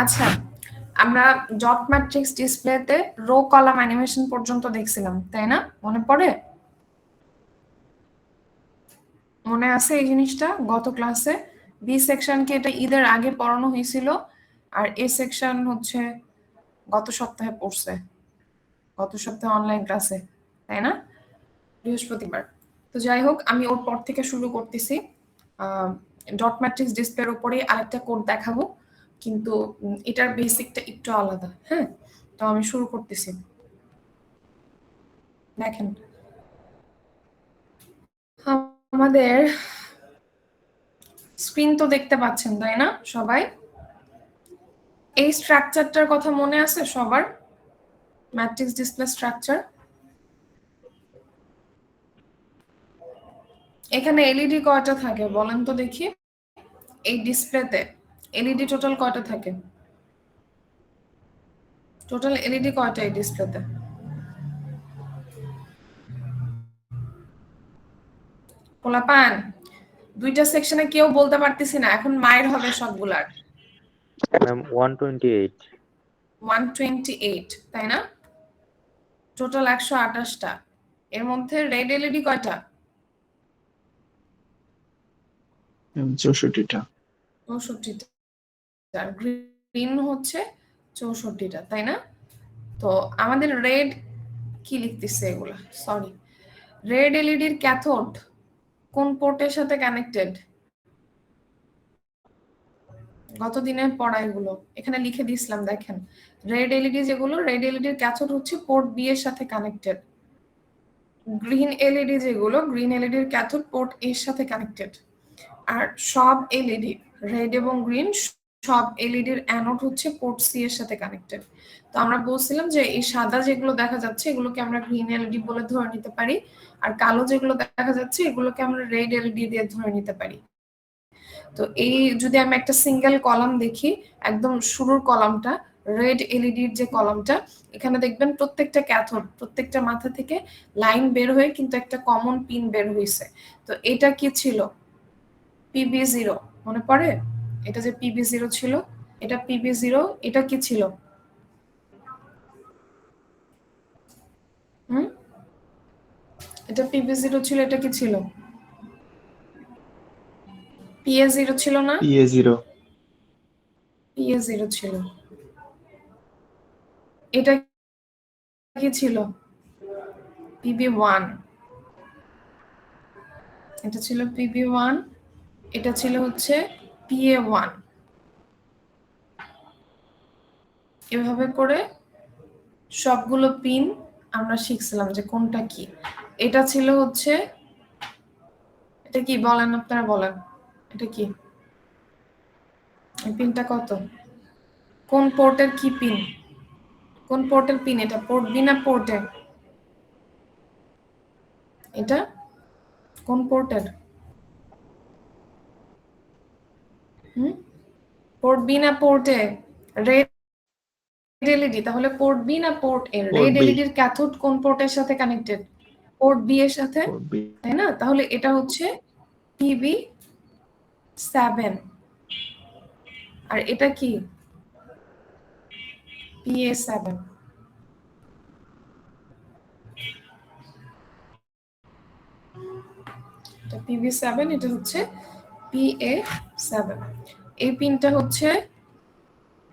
আচ্ছা, আমরা dot matrix ডিসপ্লেতে রো কলাম অ্যানিমেশন পর্যন্ত দেখছিলাম, তাই না? মনে পড়ে? মনে আছে এই জিনিসটা? গত ক্লাসে বি সেকশনকে এটা ঈদের আগে পড়ানো হয়েছিল, আর এ সেকশন হচ্ছে গত সপ্তাহে পড়ছে, গত সপ্তাহে অনলাইন ক্লাসে, তাই না? বৃহস্পতিবার। তো যাই হোক, আমি ওর পর থেকে শুরু করতেছি। ডট ম্যাট্রিক্স ডিসপ্লের উপরে আরেকটা কোড দেখাবো, কিন্তু এটার বেসিকটা একটু আলাদা। হ্যাঁ, তো আমি শুরু করতেছি। দেখেন, আমাদের স্ক্রিন তো দেখতে পাচ্ছেন, তাই না সবাই? এই স্ট্রাকচারটার কথা মনে আছে সবার? Matrix display structure. এখানে এলইডি কয়টা থাকে বলেন তো দেখি? এই ডিসপ্লেতে এলইডি টোটাল কয়টা থাকে? টোটাল এলইডি কয়টা এই ডিসপ্লেতে? পোলাপান, দুইটা সেকশনে কেউ বলতে পারতেছি না, এখন মায়ের হবে সবগুলার। ম্যাম 128। 128, তাই না? টোটাল 128টা। এর মধ্যে রেড এলইডি কয়টা? 64টা। 64টা। গ্রিন হচ্ছে 64টা, তাই না? তো আমাদের রেড কি লিখতেছে এগুলা? সরি, রেড এলইডির ক্যাথোড কোন পোর্টের সাথে কানেক্টেড? গত দিনের পড়া এগুলো এখানে লিখে দিয়েছিলাম, দেখেন। রেড এলইডি যেগুলো, রেড এলইডির ক্যাথোড হচ্ছে পোর্ট বি এর সাথে কানেক্টেড। গ্রিন এলইডি যেগুলো, গ্রিন এলইডির ক্যাথোড পোর্ট এর সাথে কানেক্টেড। আর সব এলইডি, রেড এবং গ্রিন, সব এলইডির অ্যানোড হচ্ছে পোর্ট সি এর সাথে কানেক্টেড। তো আমরা বলছিলাম যে এই সাদা যেগুলো দেখা যাচ্ছে এগুলোকে আমরা গ্রিন এলইডি বলে ধরে নিতে পারি, আর কালো যেগুলো দেখা যাচ্ছে এগুলোকে আমরা রেড এলইডি দিয়ে ধরে নিতে পারি। তো এই যদি আমি একটা সিঙ্গেল কলাম দেখি, একদম শুরুর কলামটা, রেড এলইডির যে কলামটা, এখানে দেখবেন প্রত্যেকটা ক্যাথোড, প্রত্যেকটা মাথা থেকে লাইন বের হয়ে কিন্তু একটা কমন পিন বের হয়েছে। তো এটা কি ছিল? PB0, মনে পড়ে? এটা যে PB0 ছিল, এটা PB0, এটা কি ছিল? এটা PB0 ছিল, এটা কি ছিল? PA0 ছিল না? PA0 PA0 ছিল। এটা কি ছিল? PB1। এটা ছিল PB1, এটা ছিল হচ্ছে PA1। এভাবে করে সবগুলো পিন আমরা শিখছিলাম যে কোনটা কি। এটা ছিল হচ্ছে, এটা কি বলেন আপনারা, বলেন এটা কি? এই পিনটা কত? কোন পোর্টের কি পিন? কোন পোর্টের পিন এটা? পোর্ট বি না পোর্ট এ? এটা কোন পোর্টের? পোর্ট বি না পোর্ট এ? রেড এলইডি, তাহলে পোর্ট বি না পোর্ট এ? রেড এলইডির ক্যাথোড কোন পোর্টের সাথে কানেক্টেড? পোর্ট বি এর সাথে, তাই না? তাহলে এটা হচ্ছে PB7। আর এটা কি? PA7। এটা PB7, এটা হচ্ছে PA7। এই পিনটা হচ্ছে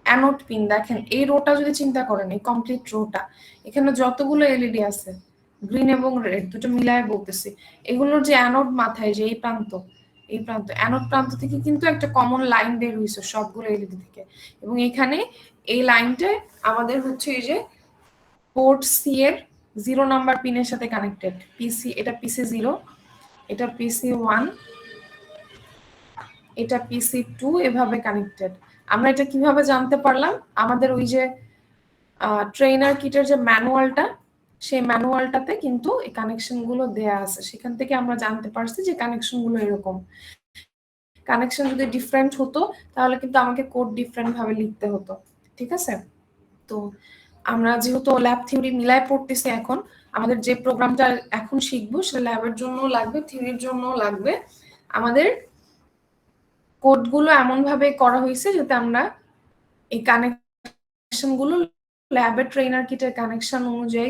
অ্যানোড পিন। দেখেন এই রোটা যদি চিন্তা করেন, এই কমপ্লিট রোটা, এখানে যতগুলো এলইডি আছে, গ্রিন এবং রেড দুটো মিলায় বলতেছি, এগুলোর যে অ্যানোড মাথায় যে এই প্রান্ত, এই প্রান্ত, অ্যানোড প্রান্ত থেকে কিন্তু একটা কমন লাইন বের হয়েছে সবগুলো এলইডি থেকে, এবং এখানে এই লাইনটা আমাদের হচ্ছে এই যে পোর্ট সি এর 0 নাম্বার পিনের সাথে কানেক্টেড। পিসি, এটা PC0, এটা PC1, এটা PC2, এভাবে কানেক্টেড। আমরা এটা কিভাবে জানতে পারলাম? আমাদের ওই যে ট্রেনার কিটের যে ম্যানুয়ালটা, সেই ম্যানুয়ালটাতে কিন্তু এই কানেকশন গুলো দেয়া আছে, সেখান থেকে আমরা জানতে পারছি যে কানেকশন গুলো এরকম। কানেকশন যদি ডিফারেন্ট হতো তাহলে কিন্তু আমাকে কোড ডিফারেন্ট ভাবে লিখতে হতো, ঠিক আছে? তো আমরা যেহেতু ল্যাব থিওরি মিলায় পড়তেছি এখন, আমাদের যে প্রোগ্রামটা এখন শিখবো সেটা ল্যাবের জন্য লাগবে, থিওরির জন্য লাগবে। আমাদের কোডগুলো এমন ভাবে করা হয়েছে যাতে আমরা এই কানেকশন গুলো ল্যাবের ট্রেনার কিটের কানেকশন অনুযায়ী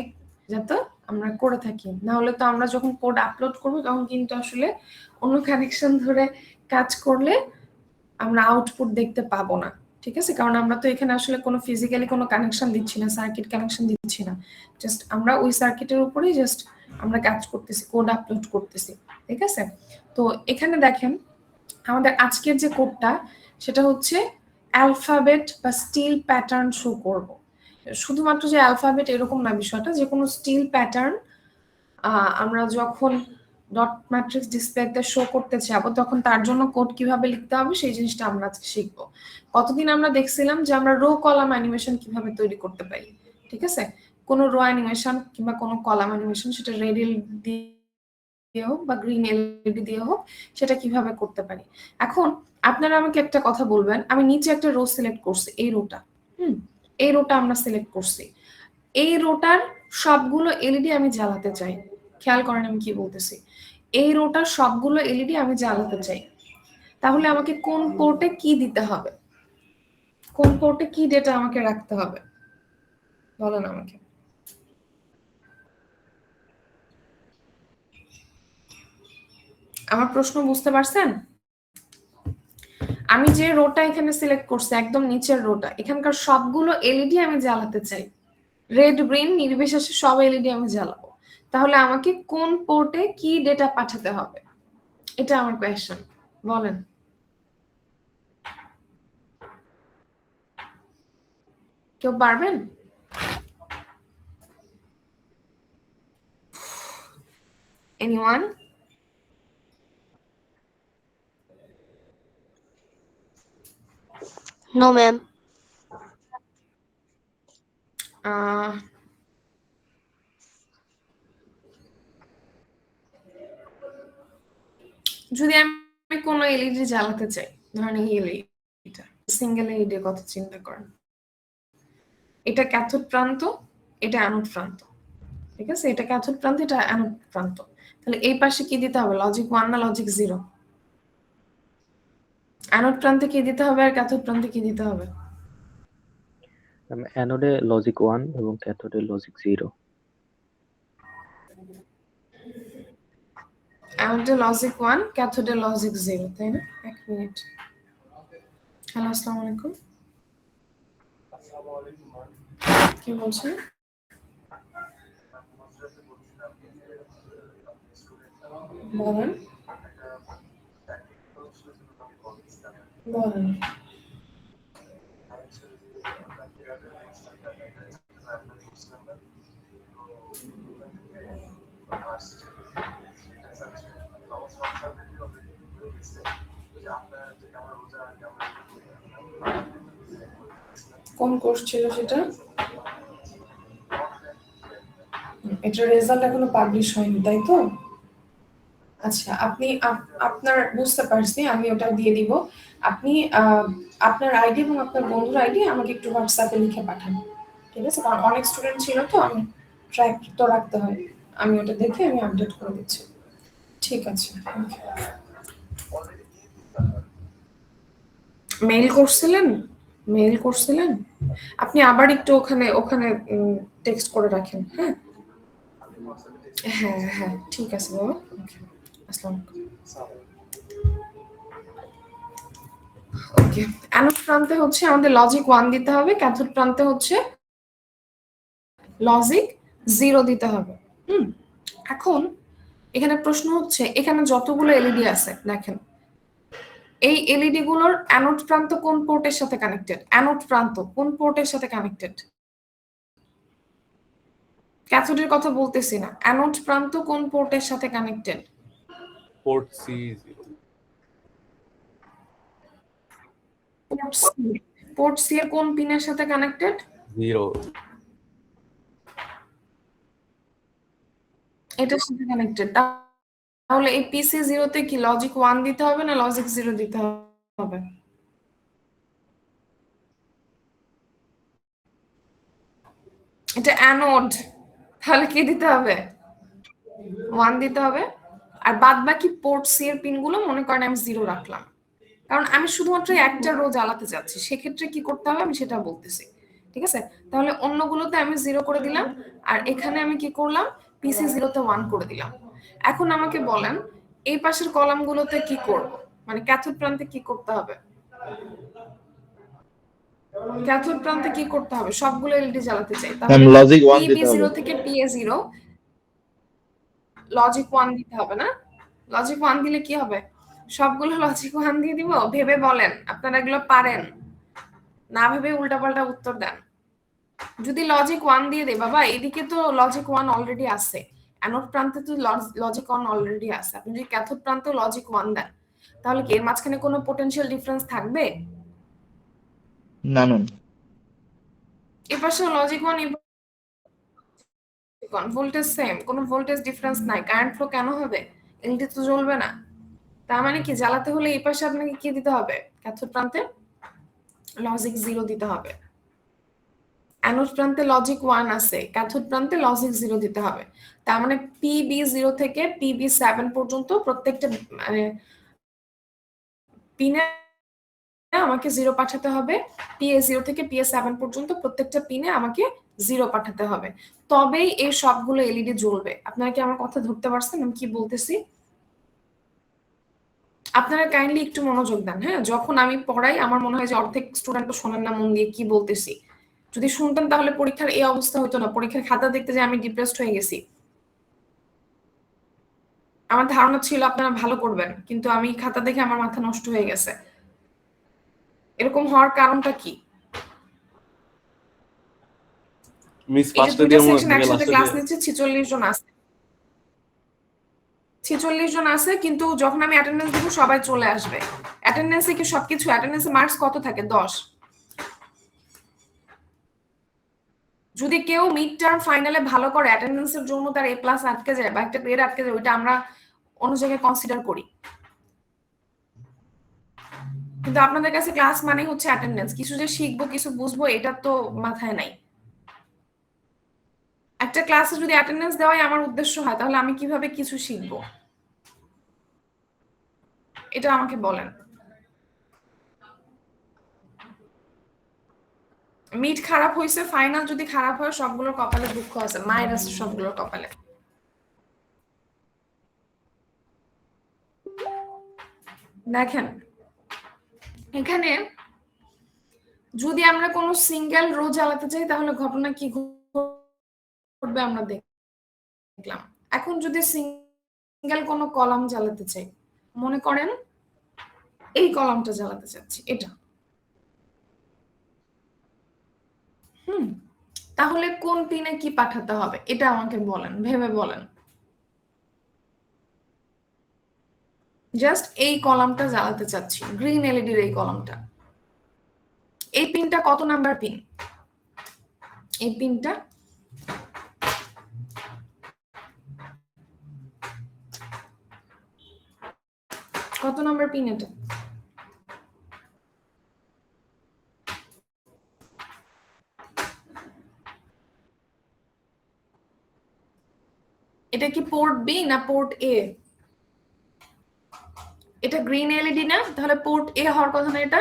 যাতে আমরা করে থাকি, না হলে তো আমরা যখন কোড আপলোড করবো তখন কিন্তু আসলে অন্য কানেকশন ধরে কাজ করলে আমরা আউটপুট দেখতে পাবো না, ঠিক আছে? কারণ আমরা তো এখানে আসলে কোনো ফিজিক্যালি কোনো কানেকশন দিচ্ছি না, সার্কিট কানেকশন দিচ্ছি না, জাস্ট আমরা ওই সার্কিটের উপরেই জাস্ট আমরা কাজ করতেছি, কোড আপলোড করতেছি, ঠিক আছে? তো এখানে দেখেন আমাদের আজকের যে কোডটা সেটা হচ্ছে অ্যালফাবেট বা স্টিল প্যাটার্ন শো করব। শুধুমাত্র যে অ্যালফাবেট এরকম না বিষয়টা, যে কোনো স্টিল প্যাটার্ন আমরা যখন ডট ম্যাট্রিক্স ডিসপ্লেতে শো করতে যাবো তখন তার জন্য কোড কিভাবে লিখতে হবে সেই জিনিসটা আমরা আজকে শিখবো। কতদিন আমরা দেখছিলাম যে আমরা রো কলাম অ্যানিমেশন কিভাবে তৈরি করতে পারি, ঠিক আছে? কোনো রো অ্যানিমেশন কিংবা কোনো কলাম অ্যানিমেশন, সেটা রেড দিয়ে হোক বা গ্রিন এলইডি দিয়ে হোক, সেটা কিভাবে করতে পারি। এখন আপনারা আমাকে একটা কথা বলবেন, আমি নিচে একটা রো সিলেক্ট করছি, এই রোটা, এই রোটা আমরা সিলেক্ট করছি, এই রোটার সবগুলো এলইডি আমি জ্বালাতে চাই। খেয়াল করেন আমি কি বলতেছি, এই রোটার সবগুলো এলইডি আমি জ্বালাতে চাই, তাহলে আমাকে কোন পোর্টে কি দিতে হবে, কোন পোর্টে কি ডেটা আমাকে রাখতে হবে বলেন আমাকে। আমার প্রশ্ন বুঝতে পারছেন? আমি যে রোটা এখানে সিলেক্ট করছি একদম নিচের রোটা, এখানকার সবগুলো এলইডি আমি জ্বালাতে চাই, রেড গ্রিন নির্বিশেষে সব এলইডি আমি জ্বালাবো, তাহলে আমাকে কোন পোর্টে কি ডেটা পাঠাতে হবে, এটা আমার কোয়েশ্চেন, বলেন। কেউ পারবেন? Anyone? No, ma'am. যদি আমি কোনো এলইডি জ্বালাতে চাই, ধরেন এই এলইডিটা, সিঙ্গেল এলইডি কথা চিন্তা করেন, এটা ক্যাথোড প্রান্ত, এটা অ্যানোড প্রান্ত, ঠিক আছে? এটা ক্যাথোড প্রান্ত, এটা অ্যানোড প্রান্ত, তাহলে এই পাশে কি দিতে হবে, লজিক 1 না লজিক 0? অ্যানোড প্রান্তে কি দিতে হবে আর ক্যাথোড প্রান্তে কি দিতে হবে? অ্যানোডে লজিক 1 এবং ক্যাথোডে লজিক 0। অ্যানোডে লজিক 1, ক্যাথোডে লজিক 0, তাই না? এক মিনিট। হ্যালো, আসসালামু আলাইকুম। কি বলছেন? বলেন বলেন। কোন কোর্স ছিল সেটা? এটার রেজাল্ট এখনো পাবলিশ হয়নি, তাই তো? আচ্ছা, আপনি আপনার বুঝতে পারছি, আমি ওটা দিয়ে দিব। আপনি আপনার আইডি এবং আপনার বন্ধুর আইডি আমাকে একটু হোয়াটসঅ্যাপে লিখে পাঠান, ঠিক আছে? কারণ অনেক স্টুডেন্ট ছিল তো, আমি ট্র্যাক তো রাখতে হয়, আমি ওটা দেখে আমি আপডেট করে দিচ্ছি। ঠিক আছে। মেইল করছিলেন? মেইল করছিলেন? আপনি আবার একটু ওখানে ওখানে টেক্সট করে রাখেন, হ্যাঁ? হ্যাঁ হ্যাঁ, ঠিক আছে বাবা। আসসালামু আলাইকুম। ওকে, অ্যানোড প্রান্তে হচ্ছে আমাদের লজিক 1 দিতে হবে, ক্যাথোড প্রান্তে হচ্ছে লজিক 0 দিতে হবে। এখন এখানে প্রশ্ন হচ্ছে, এখানে যতগুলো এলইডি আছে দেখেন, এই এলইডি গুলোর অ্যানোড প্রান্ত কোন পোর্টের সাথে কানেক্টেড? অ্যানোড প্রান্ত কোন পোর্টের সাথে কানেক্টেড? ক্যাথোডের কথা বলতেছি না, অ্যানোড প্রান্ত কোন পোর্টের সাথে connected? Port C. Port C এর কোন পিনের সাথে কানেক্টেড? 0। এটার সাথে কানেক্টেড। তাহলে এই পিসি 0 তে কি লজিক 1 দিতে হবে না লজিক 0 দিতে হবে? এটা অ্যানোড, তাহলে কি দিতে হবে? 1 দিতে হবে। আর বাদ বাকি পোর্ট সি এর পিনগুলো মনে করেন আমি 0 রাখলাম, কারণ আমি শুধুমাত্র একটা রো জ্বালাতে চাচ্ছি, সেক্ষেত্রে কি করতে হবে আমি সেটা বলতেছি। ঠিক আছে, তাহলে অন্যগুলোতে আমি 0 করে দিলাম, আর এখানে আমি কি করলাম, পিসি 0-তে 1 করে দিলাম। এখন আমাকে বলেন এই পাশের কলামগুলোতে কি করব, মানে ক্যাথোড প্রান্তে কি করতে হবে? ক্যাথোড প্রান্তে কি করতে হবে? সবগুলো এলইডি জ্বালাতে চাই, তাহলে লজিক 1 দিতে PB0 হবে। থেকে PA0 লজিক 1 দিতে হবে না? লজিক 1 দিলে কি হবে? সবগুলো লজিক 1 দিয়ে দিব? ভেবে বলেন, আপনারা এগুলো পারেন না, ভেবে উল্টাপাল্টা উত্তর দেন। যদি লজিক 1 দিয়ে দেই, বাবা এদিকে তো লজিক 1 অলরেডি আছে, অ্যানোড প্রান্তে তো লজিক 1 অলরেডি আছে, আপনি যদি ক্যাথোড প্রান্তে লজিক 1 দেন তাহলে কি এর মাঝখানে কোনো পোটেনশিয়াল ডিফারেন্স থাকবে? না ম্যাম। এই পাশে লজিক 1 ভোল্টেজ সেম, কোনো ভোল্টেজ ডিফারেন্স নাই, কারেন্ট ফ্লো কেন হবে? এলইডি তো জ্বলবে না। তার মানে কি জ্বালাতে হলে এই পাশে আপনাকে কি দিতে হবে? ক্যাথোড প্রান্তে লজিক 0 দিতে হবে। অ্যানোড প্রান্তে লজিক 1 আছে, ক্যাথোড প্রান্তে লজিক 0 দিতে হবে। তার মানে PB0 থেকে PB7 পর্যন্ত প্রত্যেকটা মানে পিনে আমাকে 0 পাঠাতে হবে, PA0 থেকে PA7 পর্যন্ত প্রত্যেকটা পিনে আমাকে 0 পাঠাতে হবে, তবেই এই সবগুলো এলইডি জ্বলবে। আপনারা কি আমার কথা ধরতে পারছেন আমি কি বলতেছি? আপনারা কাইন্ডলি একটু মনোযোগ দেন। হ্যাঁ, যখন আমি পড়াই আমার মনে হয় যে অর্ধেক স্টুডেন্টও শোনেন না মন দিয়ে কি বলতেছি। যদি শুনতেন তাহলে পরীক্ষার এই অবস্থা হতো না, পরীক্ষার খাতা দেখতে যে আমি ডিপ্রেসড হয়ে গেছি। আমার ধারণা ছিল আপনারা ভালো করবেন, কিন্তু আমি খাতা দেখে আমার মাথা নষ্ট হয়ে গেছে। এরকম হওয়ার কারণটা কি? মিস এই যে ফার্স্টে দুইটা দিয়ে মনে সেকশন হয় একসাথে লাস্টে ক্লাস দিয়ে নিচ্ছে, 46 জন আছে, 46 জন আছে, কিন্তু যখন আমি অ্যাটেন্ডেন্স দিব সবাই চলে আসবে। অ্যাটেন্ডেন্সে কি সবকিছু, অ্যাটেন্ডেন্সে মার্কস কত থাকে? 10। যদি কেউ মিড টার্ম ফাইনালে ভালো করে অ্যাটেন্ডেন্সের জন্য তার A+ আটকে যায় বা একটা গ্রেড আটকে যায়, ওইটা আমরা অন্য জায়গায় কনসিডার করি। কিন্তু আপনাদের কাছে ক্লাস মানে হচ্ছে অ্যাটেন্ডেন্স, কিছু যে শিখবো কিছু বুঝবো এটা তো মাথায় নাই। একটা ক্লাসে যদি অ্যাটেন্ডেন্স দেওয়াই আমার উদ্দেশ্য হয় তাহলে আমি কিভাবে কিছু শিখবো? এটা আমাকে বলেন। মিড খারাপ হয়েছে, ফাইনাল যদি খারাপ হয় সবগুলোর কপালে দুঃখ আছে, মায়ের আছে সবগুলোর কপালে। দেখেন এখানে যদি আমরা কোনো সিঙ্গেল রো জ্বালাতে চাই তাহলে ঘটনা কি ঘটবে আমরা দেখলাম। এখন যদি সিঙ্গেল কোনো কলাম জ্বালাতে চাই, মনে করেন এই কলামটা জ্বালাতে চাচ্ছি, এটা তাহলে কোন পিনে কি পাঠাতে হবে এটা আমাকে বলেন, ভেবে বলেন। জাস্ট এই কলামটা জ্বালাতে চাচ্ছি, গ্রিন এলইডির এই কলামটা। এই পিনটা কত নাম্বার পিন? এই পিনটা কত নাম্বার পিন? এটা কি পোর্ট বি না পোর্ট এ? এটা গ্রিন এলইডি না, তাহলে পোর্ট এ হওয়ার কথা না এটা?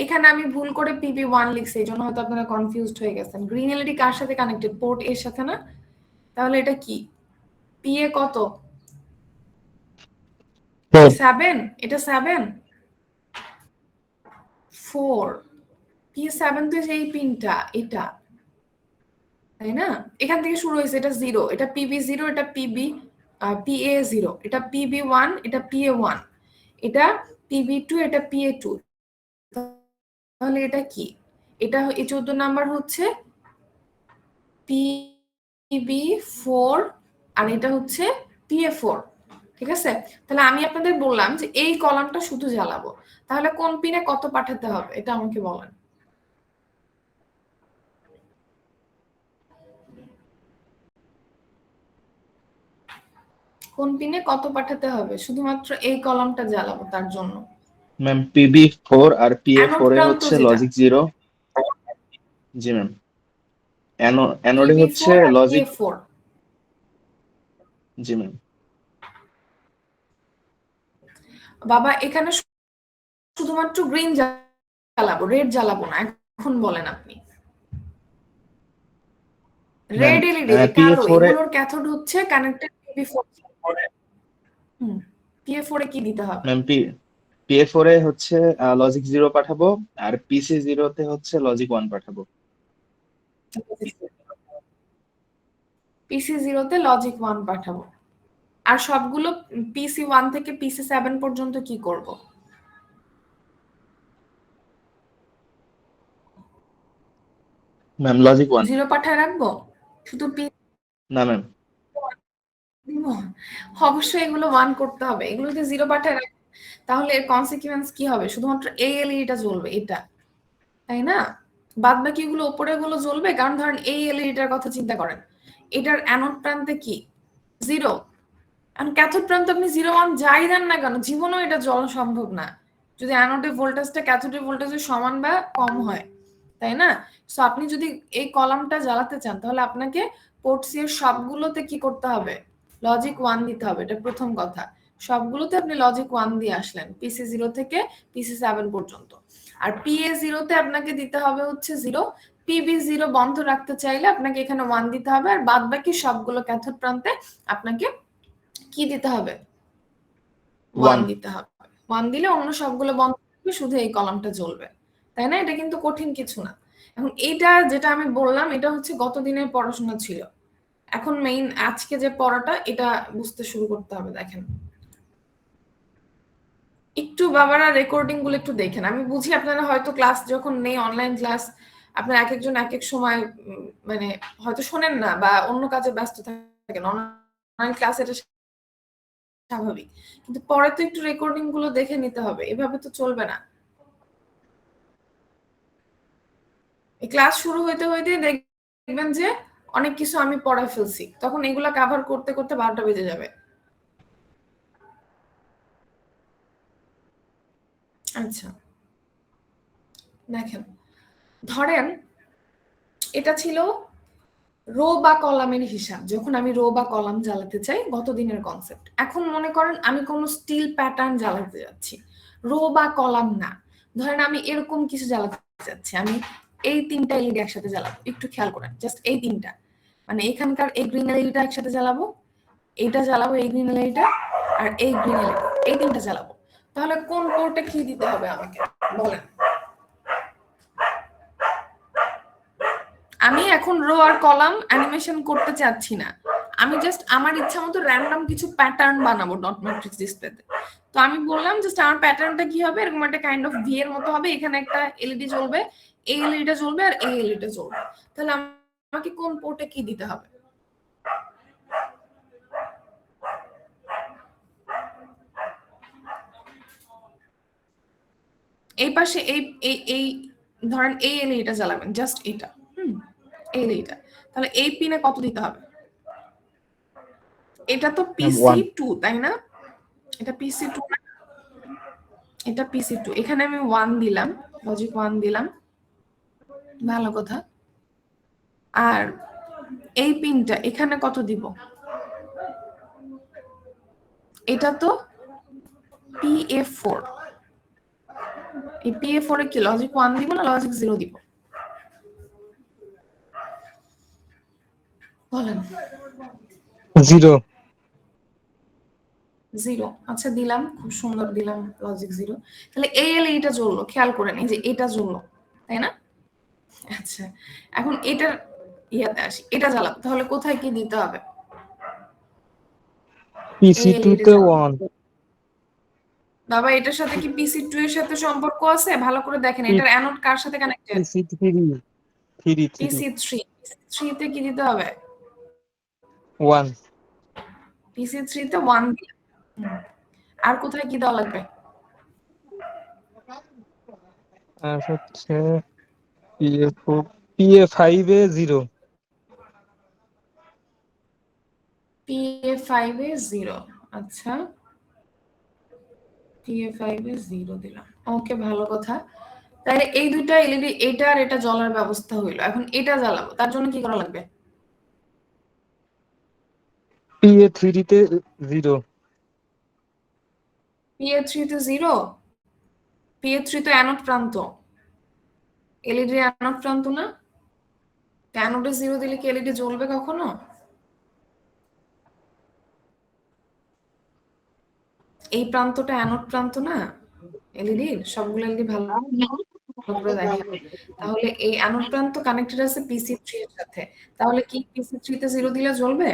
এখানে আমি ভুল করে PB1 লিখছি, এই জন্য হয়তো আপনারা কনফিউজড হয়ে গেছেন। গ্রিন এলইডি কার সাথে কানেক্টেড? পোর্ট এর সাথে না? তাহলে এটা কি PA কত? 7? এটা 7? 4? PA7 তো এই পিনটা, এটা তাই না? এখান থেকে শুরু হয়েছে, এটা 0, এটা PB0, এটা PA0, এটা PB1, এটা PA1, এটা PB2, এটা PA2। তাহলে এটা কি? এটা এই 14 নাম্বার হচ্ছে PB4 আর এটা হচ্ছে PA4। ঠিক আছে, তাহলে আমি আপনাদের বললাম যে এই কলামটা শুধু জ্বালাবো, তাহলে কোন পিনে কত পাঠাতে হবে এটা আমাকে বলেন। কোন পিনে কত পাঠাতে হবে শুধুমাত্র এই কলামটা জ্বালাবো তার জন্য? ম্যাম PB4 আর অ্যানোড PA4 এ প্রান্ত হচ্ছে যেটা, লজিক 0। জি ম্যাম। অ্যানোডে হচ্ছে PB4 আর লজিক। PA4। জি ম্যাম। বাবা এখানে শুধুমাত্র গ্রিন জ্বালাবো, রেড জ্বালাবো না। এখন বলেন আপনি। ম্যাম রেড এলইডি কালো, PA4 এ এগুলোর ক্যাথোড হচ্ছে কানেক্টেড PB4। হুম, PA4 এ কি দিতে হবে? ম্যাম PA4 এ হচ্ছে লজিক 0 পাঠাবো, আর PC0 তে হচ্ছে লজিক 1 পাঠাবো। PC0 তে লজিক 1 পাঠাবো। আর সবগুলো PC1 থেকে PC7 পর্যন্ত কি করব? Ma'am logic 1। 0 পাঠায় রাখবো শুধু না ম্যাম, অবশ্যই এগুলো 1 করতে হবে। এগুলোতে 0 পাঠায় রাখবো, তাহলে এর কনসিকুয়েন্স কি হবে? শুধুমাত্র এই এলইডিটা জ্বলবে, এটা, তাই না? বাদ বাকি এগুলো উপরে গুলো জ্বলবে, কারণ ধরেন এই এলইডিটার কথা চিন্তা করেন, এটার অ্যানোড প্রান্তে কি 0, আর ক্যাথোড প্রান্তে আপনি 0 1 যাই দেন না কেন, জীবনেও এটা জ্বলা সম্ভব না যদি অ্যানোডে ভোল্টেজটা ক্যাথোডে ভোল্টেজের সমান বা কম হয়, তাই না? সো আপনি যদি এই কলামটা জ্বালাতে চান, তাহলে আপনাকে পোর্ট সি এর সবগুলোতে কি করতে হবে? লজিক 1 দিতে হবে। এটা প্রথম কথা। সবগুলোতে আপনি লজিক 1 দিয়ে আসলেন, PC0 থেকে PC7 পর্যন্ত। আর PA0 তে আপনাকে দিতে হবে হচ্ছে 0। PB0 বন্ধ রাখতে চাইলে আপনাকে এখানে 1 দিতে হবে, আর বাদ বাকি সবগুলো ক্যাথোড প্রান্তে আপনাকে কি দিতে হবে? 1 1। দিতে হবে। 1 দিলে অন্য সবগুলো বন্ধ থাকবে, শুধু এই কলামটা জ্বলবে, তাই না? এটা কিন্তু কঠিন কিছু না। এখন এইটা যেটা আমি বললাম, এটা হচ্ছে গত দিনের পড়াশোনা ছিল। এখন মেইন আজকে যে পড়াটা, এটা বুঝতে শুরু করতে হবে। দেখেন, একটু বাবারা রেকর্ডিং গুলো একটু দেখেন। আমি বুঝি আপনারা হয়তো ক্লাস যখন নেই, অনলাইন ক্লাস, আপনারা এক একজন এক এক সময় মানে হয়তো শোনেন না বা অন্য কাজে ব্যস্ত থাকেন। অনলাইন ক্লাস এটা স্বাভাবিক, কিন্তু পরে তো একটু রেকর্ডিং গুলো দেখে নিতে হবে, এভাবে তো চলবে না। এই ক্লাস শুরু হইতে হইতে দেখবেন যে অনেক কিছু আমি পড়ায় ফেলছি, তখন এগুলা কভার করতে করতে 12টা বেজে যাবে। আচ্ছা, দেখেন, ধরেন এটা ছিল রো বা কলামের হিসাব। যখন আমি রো বা কলাম জ্বালাতে চাই, গত দিনের কনসেপ্ট। এখন মনে করেন আমি কোনো স্টিল প্যাটার্ন জ্বালাতে যাচ্ছি, রো বা কলাম না। ধরেন আমি এরকম কিছু জ্বালাতে যাচ্ছি, আমি এই 3টা এলইডি একসাথে জ্বালাবো। একটু খেয়াল করেন, জাস্ট এই 3টা, মানে এখানকার এই গ্রিন এলইডিটা একসাথে জ্বালাবো, এইটা জ্বালাবো, এই গ্রিন এলইডিটা, আর এই গ্রিন এলইডি, এই 3টা জ্বালাবো। তাহলে কোন পোর্টে কি দিতে হবে আমাকে বলেন? আমি এখন রো আর কলাম অ্যানিমেশন করতে চাচ্ছি না, আমি জাস্ট আমার ইচ্ছা মতো র্যান্ডম কিছু প্যাটার্ন বানাবো ডট ম্যাট্রিক্স ডিসপ্লেতে। তো আমি বললাম জাস্ট আমার প্যাটার্নটা কি হবে, এরকম একটা কাইন্ড অফ ভি এর মতো হবে। এখানে একটা এলইডি জ্বলবে, এই এলইডিটা জ্বলবে, আর এই এলইডিটা জ্বলবে। তাহলে আমাকে কোন পোর্টে কি দিতে হবে? এই পাশে এই এই এই ধরেন এই এলইডিটা জ্বালাবেন, জাস্ট এটা, এই এলইডিটা। তাহলে এই পিনে কত দিতে হবে? এটা তো PC2, তাই না? এটা PC2 না? এটা PC2। এখানে আমি 1 দিলাম, লজিক 1 দিলাম, ভালো কথা। আর এই পিনটা এখানে কত দিব? এটা তো PA4। এই PA4 এ কি লজিক 1 দিব না লজিক 0 দিব? বলেন। 0। 0। আচ্ছা, দিলাম, খুব সুন্দর দিলাম লজিক 0। তাহলে এই এলইডিটা জ্বললো, খেয়াল করেন, এই যে এটা জ্বললো, তাই না? আচ্ছা, এখন এটার ইয়াতে আসি, এটা জ্বালাবো, তাহলে কোথায় কি দিতে হবে? PC2 তে 1। বাবা এটার সাথে কি PC2 এর সাথে সম্পর্ক আছে? ভালো করে দেখেন, এটার অ্যানোড কার সাথে কানেক্টেড? PC3 PC3 তে কি দিতে হবে? 1। PC3 তে 1 দিলাম। আর কোথায় কি দেওয়া লাগবে? আর হচ্ছে PA4 PA5 এ 0। PA5 এ 0। আচ্ছা, PA5 এ 0 দিলাম। ওকে, ভালো কথা। তাহলে এই দুইটা এলইডি, এটা আর এটা জ্বলার ব্যবস্থা হইলো। এখন এটা জ্বালাবো, তার জন্য কি করা লাগবে? PA3 তে 0। PA3 তে 0, PA3 তো অ্যানোড প্রান্ত, এলইডি অ্যানোড প্রান্ত না? অ্যানোডে 0 দিলে কি এলইডি জ্বলবে কখনো? এই প্রান্তটা অ্যানোড প্রান্ত না এলইডির, সবগুলো এলইডি ভালো করে দেখেন। তাহলে এই অ্যানোড প্রান্ত কানেক্টেড আছে PC3 এর সাথে, তাহলে কি PC3 তে 0 দিলে জ্বলবে?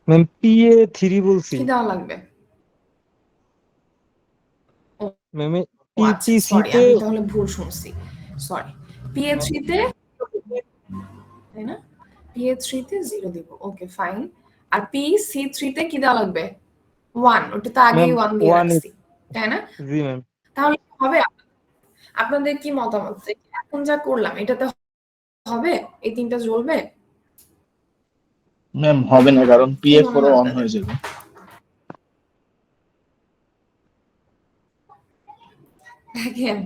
ম্যাম PA3 বলছি কি দেওয়া লাগবে? ম্যাম ও আচ্ছা, PC সরি, তে আমি তাহলে ভুল শুনছি, সরি। PA3 তে, তাই না? PA3 তে 0 দিব, ওকে ফাইন। আর PC3 তে কি দেওয়া লাগবে? 1, ওটা তো আগেই ম্যাম 1 দিয়ে 1 রাখছি, তাই না? জি ম্যাম। তাহলে হবে? আপনাদের কি মতামত? এখন যা করলাম এটাতে হবে? এই তিনটা জ্বলবে? ম্যাম হবে না, কারণ কি মনে PA4 হয় অন আপনাদের? হয়ে যাবে। দেখেন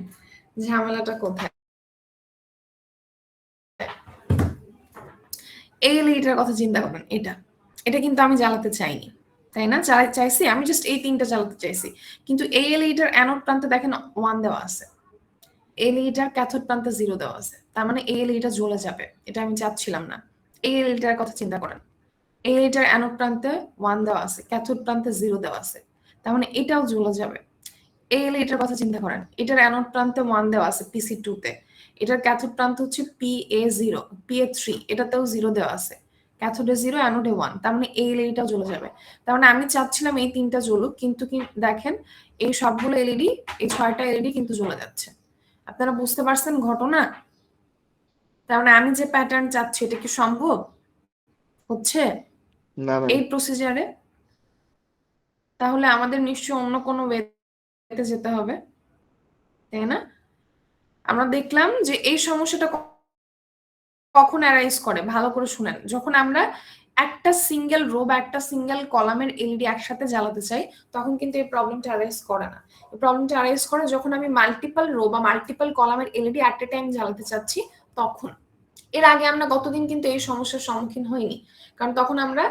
ঝামেলাটা কোথায়। এই এলইডিটার কথা চিন্তা করেন, এটা কিন্তু আমি জ্বালাতে চাইনি, তাই না? চাইছি আমি জাস্ট এই তিনটা জ্বালাতে চাইছি, কিন্তু এই এলইডিটার অ্যানোড প্রান্তে দেখেন 1 দেওয়া আছে, এলইডিটার ক্যাথোড প্রান্তে 0 দেওয়া আছে, তার মানে এই এলইডিটা জ্বলে যাবে, এটা আমি চাচ্ছিলাম না। এই এলইডিটার কথা চিন্তা করেন, এই এলইডিটার অ্যানোড প্রান্তে 1 দেওয়া আছে, ক্যাথোড প্রান্তে 0 দেওয়া আছে, তার মানে এটাও জ্বলে যাবে। এই এলইডিটার কথা চিন্তা করেন, এটার অ্যানোড প্রান্তে 1 দেওয়া আছে PC2 তে, এটার ক্যাথোড প্রান্ত হচ্ছে PA0, PA3 এটাতেও 0 দেওয়া আছে, ক্যাথোডে 0 অ্যানোডে 1, তার মানে এই এলইডিটাও জ্বলে যাবে। তার মানে আমি চাচ্ছিলাম এই তিনটা জ্বলুক, কিন্তু কি দেখেন এই সবগুলো এলইডি, এই 6টা এলইডি কিন্তু জ্বলে যাচ্ছে। আপনারা বুঝতে পারছেন ঘটনা? তার মানে আমি যে প্যাটার্ন চাচ্ছি এটা কি সম্ভব হচ্ছে না ম্যাম। এই প্রসিজারে? তাহলে আমাদের নিশ্চয়ই অন্য কোনো ওয়েতে যেতে হবে, তাই না? আমরা দেখলাম যে এই সমস্যাটা কখন অ্যারাইজ করে, ভালো করে শুনেন। যখন আমরা একটা সিঙ্গেল রো বা একটা সিঙ্গেল কলামের এলইডি একসাথে জ্বালাতে চাই, তখন কিন্তু এই প্রবলেমটা অ্যারাইজ করে না। এই প্রবলেমটা অ্যারাইজ করে যখন আমি মাল্টিপল রো বা মাল্টিপল কলামের এলইডি অ্যাট এ টাইম জ্বালাতে চাচ্ছি, তখন। এর আগে আমরা গতদিন কিন্তু এই সমস্যার সম্মুখীন হইনি, কারণ তখন আমরা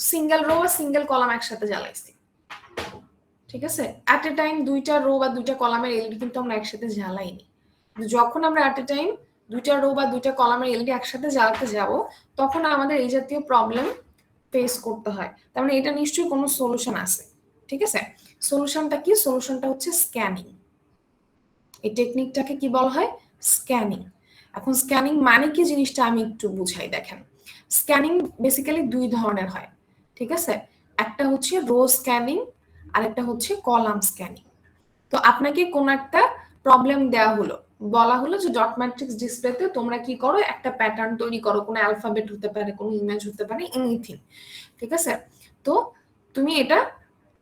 সিঙ্গেল রো বা সিঙ্গেল কলাম একসাথে জ্বালাইছি, ঠিক আছে? অ্যাট এ টাইম দুইটা রো বা দুইটা কলামের এলইডি কিন্তু আমরা একসাথে জ্বালাইনি। যখন আমরা অ্যাট এ টাইম দুইটা রো বা দুইটা কলামের এলইডি একসাথে জ্বালাতে যাব, তখন আমাদের এই জাতীয় প্রবলেম ফেস করতে হয়। তার মানে এটা নিশ্চয়ই কোনো সলিউশন আছে, ঠিক আছে? সলিউশনটা কি? সলিউশনটা হচ্ছে স্ক্যানিং। এই টেকনিকটাকে কি বলা হয়? স্ক্যানিং। এখন স্ক্যানিং মানে কি জিনিসটা আমি একটু বুঝাই। দেখেন, স্ক্যানিং বেসিক্যালি দুই ধরনের হয়, ঠিক আছে? একটা হচ্ছে রো স্ক্যানিং আর একটা হচ্ছে কলাম স্ক্যানিং। তো আপনাকে কোন একটা প্রবলেম দেওয়া হলো, বলা হলো যে ডট ম্যাট্রিক্স ডিসপ্লেতে তোমরা কি করো, একটা প্যাটার্ন তৈরি করো, কোনো অ্যালফাবেট হতে পারে, কোনো ইমেজ হতে পারে, এনিথিং, ঠিক আছে? তো তুমি এটা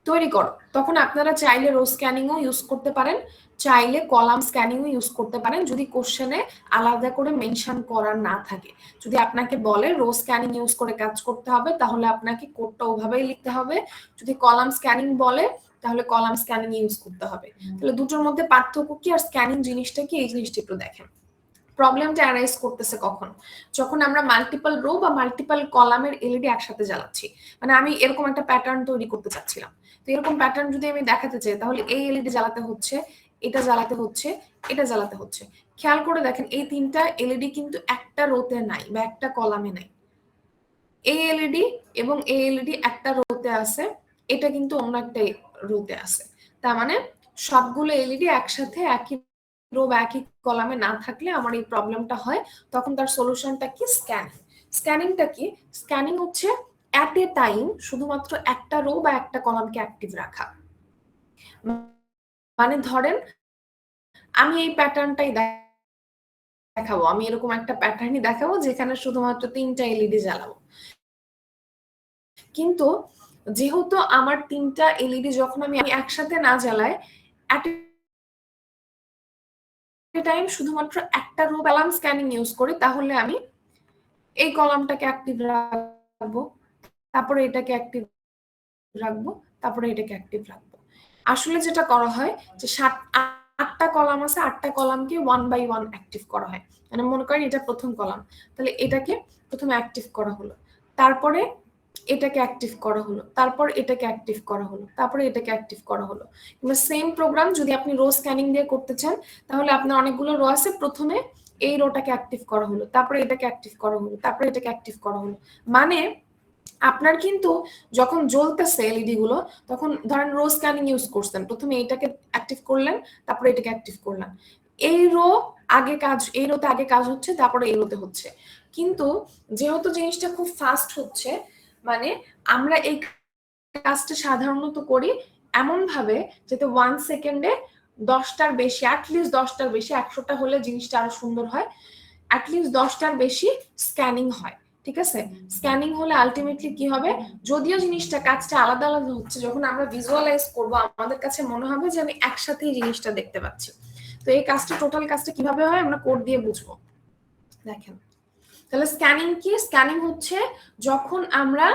তৈরি করো। তখন আপনারা চাইলে রো স্ক্যানিংও ইউজ করতে পারেন, চাইলে কলাম স্ক্যানিংও ইউজ করতে পারেন, যদি কোশ্চেনে আলাদা করে মেনশন করা না থাকে। যদি আপনাকে বলে রো স্ক্যানিং ইউজ করে কাজ করতে হবে, তাহলে আপনাকে কোডটা ওভাবেই লিখতে হবে। যদি কলাম স্ক্যানিং বলে, তাহলে কলাম স্ক্যানিং ইউজ করতে হবে। তাহলে দুটোর মধ্যে পার্থক্য কি আর স্ক্যানিং জিনিসটা কি, এই জিনিসটা একটু দেখেন। প্রবলেমটা অ্যারাইজ করতেছে কখন? যখন আমরা মাল্টিপল রো বা মাল্টিপল কলামের এলইডি একসাথে জ্বালাচ্ছি। মানে আমি এরকম একটা প্যাটার্ন তৈরি করতে চাচ্ছিলাম, তো এরকম প্যাটার্ন যদি আমি দেখাতে চাই, তাহলে এই এলইডি জ্বালাতে হচ্ছে, এটা জ্বালাতে হচ্ছে, এটা জ্বালাতে হচ্ছে। খেয়াল করে দেখেন এই তিনটা এলইডি কিন্তু একটা রোতে নাই বা একটা কলামে নাই। এই এলইডি এবং এই এলইডি একটা রোতে আছে, এটা কিন্তু অন্য একটা রোতে আছে। তার মানে সবগুলো এলইডি একসাথে একই রো বা একই কলামে না থাকলে আমার এই প্রবলেমটা হয়। তখন তার সলিউশনটা কি? স্ক্যানিং। স্ক্যানিংটা কি? স্ক্যানিং হচ্ছে অ্যাট এ টাইম শুধুমাত্র একটা রো বা একটা কলামকে অ্যাক্টিভ রাখা। মানে ধরেন আমি এই প্যাটার্নটাই দেখাবো, আমি এরকম একটা প্যাটার্নই দেখাবো যেখানে শুধুমাত্র 3টা এলইডি জ্বালাবো, কিন্তু যেহেতু আমার 3টা এলইডি যখন আমি একসাথে না জ্বালাই, অ্যাট এ টাইম শুধুমাত্র একটা রো কলাম স্ক্যানিং ইউজ করি, তাহলে আমি এই কলামটাকে অ্যাক্টিভ রাখবো, তারপরে এটাকে অ্যাক্টিভ রাখবো, তারপরে এটাকে অ্যাক্টিভ রাখবো। আসলে যেটা করা হয় যে 8টা কলাম আছে, 8টা কলামকে 1 বাই 1 অ্যাক্টিভ করা হয়। মানে মনে করেন এটা প্রথম কলাম, তাহলে এটাকে প্রথমে অ্যাক্টিভ করা হলো, তারপরে এটাকে অ্যাক্টিভ করা হলো, তারপর এটাকে অ্যাক্টিভ করা হলো, তারপরে এটাকে অ্যাক্টিভ করা হলো। কিংবা সেম প্রোগ্রাম যদি আপনি রো স্ক্যানিং দিয়ে করতে চান, তাহলে আপনার অনেকগুলো রো আছে, প্রথমে এই রোটাকে অ্যাক্টিভ করা হলো, তারপরে এটাকে অ্যাক্টিভ করা হলো, তারপরে এটাকে অ্যাক্টিভ করা হলো। মানে আপনার কিন্তু যখন জ্বলতেছে এলইডি গুলো, তখন ধরেন রো স্ক্যানিং ইউজ করছেন, প্রথমে এটাকে অ্যাক্টিভ করলেন, তারপরে এটাকে অ্যাক্টিভ করলেন, এই রো আগে কাজ, এই রোতে আগে কাজ হচ্ছে, তারপরে এই রোতে হচ্ছে। কিন্তু যেহেতু জিনিসটা খুব ফাস্ট হচ্ছে, মানে আমরা এই কাজটা সাধারণত করি এমন ভাবে যাতে 1 সেকেন্ডে 10টার বেশি, অ্যাটলিস্ট 10টার বেশি, 100টা হলে জিনিসটা আরো সুন্দর হয়, অ্যাটলিস্ট 10টার বেশি স্ক্যানিং হয়। ঠিক আছে, স্ক্যানিং হলে আলটিমেটলি কি হবে, যদিও জিনিসটা কাজটা আলাদা আলাদা হচ্ছে, যখন আমরা ভিজুয়ালাইজ করব আমাদের কাছে মনে হবে যে আমি একসাথেই জিনিসটা দেখতে পাচ্ছি। তো এই কাজটা, টোটাল কাজটা কিভাবে হয় আমরা কোড দিয়ে বুঝবো। দেখেন তাহলে স্ক্যানিং কি, স্ক্যানিং হচ্ছে যখন আমরা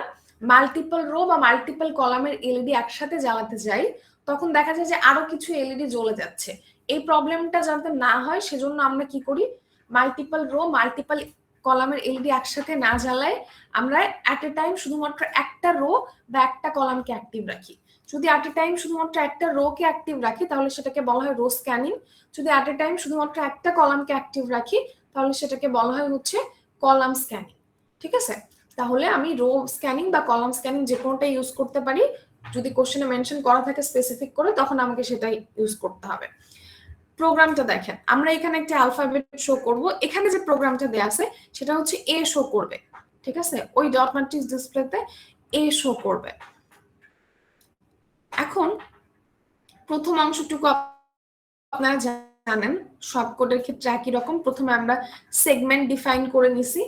মাল্টিপল রো বা মাল্টিপল কলামের এলইডি একসাথে জ্বালাতে যাই, তখন দেখা যায় যে আরো কিছু এলইডি জ্বলে যাচ্ছে। এই প্রবলেমটা যাতে না হয় সেজন্য আমরা কি করি, মাল্টিপল রো মাল্টিপল কলামের এলইডি একসাথে না জ্বালাই, আমরা অ্যাট এ টাইম শুধুমাত্র একটা রো বা একটা কলামকে অ্যাক্টিভ রাখি। যদি অ্যাট এ টাইম শুধুমাত্র একটা রো কে অ্যাক্টিভ রাখি তাহলে সেটাকে বলা হয় রো স্ক্যানিং। যদি অ্যাট এ টাইম শুধুমাত্র একটা কলামকে অ্যাক্টিভ রাখি তাহলে সেটাকে বলা হয় হচ্ছে কলাম স্ক্যানিং। ঠিক আছে, তাহলে আমি রো স্ক্যানিং বা কলাম স্ক্যানিং যে কোনোটা ইউজ করতে পারি, যদি কোশ্চেনে মেনশন করা থাকে স্পেসিফিক করে তখন আমাকে সেটাই ইউজ করতে হবে। প্রোগ্রামটা দেখেন, আমরা এখানে একটা অ্যালফাবেট শো করব, এখানে যে প্রোগ্রামটা দেয়া আছে সেটা হচ্ছে এ শো করবে। ঠিক আছে, ওই ডট ম্যাট্রিক্স ডিসপ্লেতে এ শো করবে। এখন প্রথম অংশটুকু আপনারা জানেন সব কোডের ক্ষেত্রে একই রকম, প্রথমে আমরা সেগমেন্ট ডিফাইন করে নিছি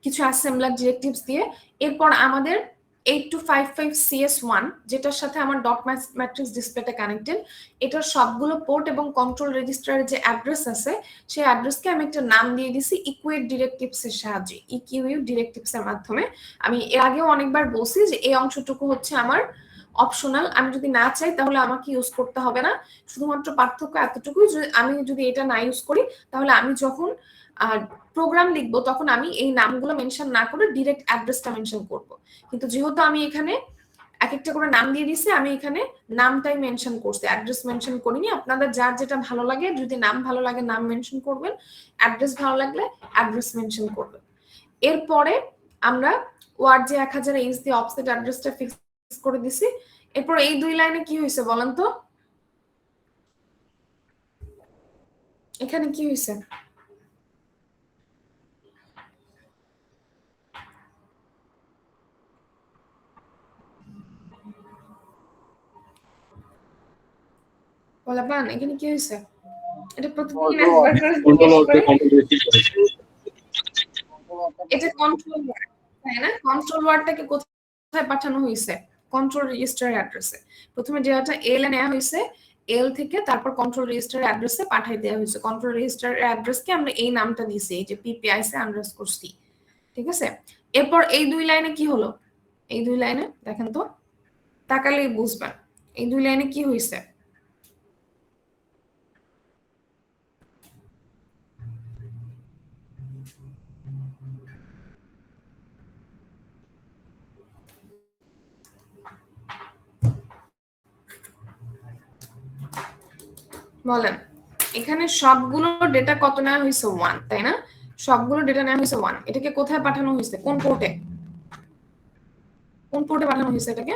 কিছু অ্যাসেম্বলার ডিরেক্টিভস দিয়ে, এরপর আমাদের 8255 CS1 যেটার সাথে আমার ডট ম্যাট্রিক্স ডিসপ্লেটা কানেক্টেড, এটার সবগুলো পোর্ট এবং কন্ট্রোল রেজিস্টারের যে অ্যাড্রেস আছে সেই অ্যাড্রেসকে আমি একটা নাম দিয়ে দিছি ইকুয়েট ডিরেক্টিভস এর সাহায্যে, ইকিউ ডিরেক্টিভস এর মাধ্যমে। আমি এর আগেও অনেকবার বলছি যে এই অংশটুকু হচ্ছে আমার অপশনাল, আমি যদি না চাই তাহলে আমাকে ইউজ করতে হবে না। শুধুমাত্র পার্থক্য এতটুকুই, আমি যদি এটা না ইউজ করি তাহলে আমি যখন প্রোগ্রাম লিখবো তখন আমি এই নামগুলো মেনশন না করে ডিরেক্ট অ্যাড্রেসটা মেনশন করব। কিন্তু যেহেতু আমি এখানে এক একটা করে নাম দিয়ে দিছি, আমি এখানে নামটাই মেনশন করছি, অ্যাড্রেস মেনশন করিনি। আপনাদের যার যেটা ভালো লাগে, যদি নাম ভালো লাগে নাম মেনশন করবেন, অ্যাড্রেস ভালো লাগলে অ্যাড্রেস মেনশন করবেন। এরপরে আমরা ওয়ার্ড যে 1000H দিয়ে অফসেট অ্যাড্রেসটা ফিক্স করে দিছি। এরপর এই দুই লাইনে কি হয়েছে বলেন তো, এখানে কি হয়েছে? বলাবান এখানে কি হয়েছে? এটা প্রতিদিন একবার করে জিজ্ঞেস করে, এটা কন্ট্রোল ওয়ার্ড, তাই না? কন্ট্রোল ওয়ার্ডটাকে কোথায় পাঠানো হয়েছে? কন্ট্রোল রেজিস্টার অ্যাড্রেসে। প্রথমে ডেটাটা এল এ নেওয়া হয়েছে, এল থেকে তারপর কন্ট্রোল রেজিস্টার অ্যাড্রেসে পাঠিয়ে দেওয়া হয়েছে। কন্ট্রোল রেজিস্টার অ্যাড্রেসকে আমরা এই নামটা দিয়েছি, এই যে PPIC_C। ঠিক আছে, এরপর এই দুই লাইনে কি হলো? এই দুই লাইনে দেখেন তো, তাকালেই বুঝবেন এই দুই লাইনে কি হয়েছে। বলেন, এখানে সবগুলো ডেটা কত নেওয়া হয়েছে? 1, তাই না? সবগুলো ডেটা নেওয়া হয়েছে 1। এটাকে কোথায় পাঠানো হয়েছে? কোন পোর্টে? কোন পোর্টে পাঠানো হয়েছে এটাকে?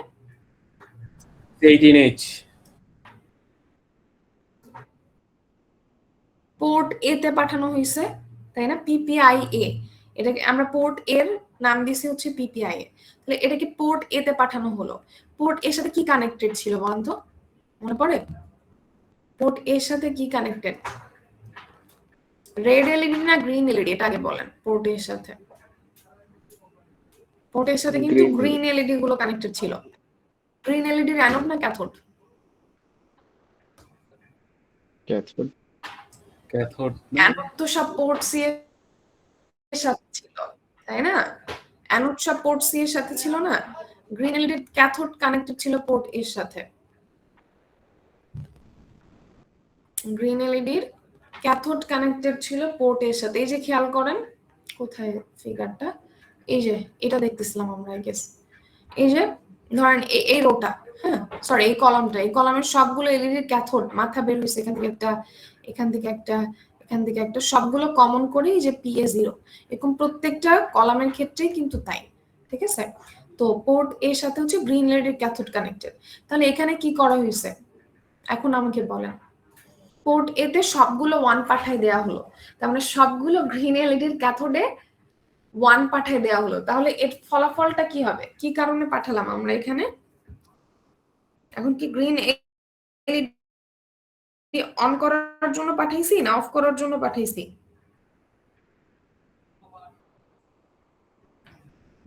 18H পোর্ট এ তে পাঠানো হয়েছে, তাই না? PPIA, এটাকে আমরা পোর্ট এর নাম দিয়েছি হচ্ছে PPIA। তাহলে এটাকে পোর্ট এ তে পাঠানো হলো। পোর্ট এর সাথে কি কানেক্টেড ছিল বলেন তো, মনে পড়ে? পোর্ট এর সাথে কি কানেক্টেড? রেড এলইডি না গ্রিন এলইডি, এটা আগে বলেন। পোর্ট এর সাথে, পোর্ট এর সাথে কিন্তু গ্রিন এলইডি গুলো কানেক্টেড ছিল। গ্রিন এলইডির অ্যানোড না ক্যাথোড? ক্যাথোড। ক্যাথোড অ্যানোড তো সব পোর্ট সি এর সাথে ছিল, তাই না? অ্যানোড সব পোর্ট সি এর সাথে ছিল না? গ্রিন এলইডির ক্যাথোড কানেক্টেড ছিল পোর্ট এর সাথে। গ্রিন এলইডির ক্যাথোড কানেক্টেড ছিল পোর্ট এর সাথে। এই যে খেয়াল করেন, কোথায় ফিগারটা, এই যে এটা দেখতেছিলাম আমরা, আই গেস এই যে ধরেন এই রোটা, হ্যাঁ সরি এই কলামটা, এই কলামের সবগুলো এলইডির ক্যাথোড মাথা বের হয়েছে, এখান থেকে একটা, এখান থেকে একটা, এখান থেকে একটা, সবগুলো কমন করে যে PA0, এরকম প্রত্যেকটা কলামের ক্ষেত্রেই কিন্তু তাই, ঠিক আছে। তো পোর্ট এর সাথে হচ্ছে গ্রিন এলইডির ক্যাথোড কানেক্টেড। তাহলে এখানে কি করা হয়েছে এখন আমাকে বলেন, পোর্ট এতে সবগুলো 1 পাঠায় দেয়া হলো, তার মানে সবগুলো গ্রিন এলইডির ক্যাথোডে 1 পাঠায় দেওয়া হলো। তাহলে এর ফলাফলটা কি হবে, কি কারণে পাঠালাম আমরা এখানে, এখন কি গ্রিন এলইডি অন করার জন্য পাঠাইছি না অফ করার জন্য পাঠাইছি,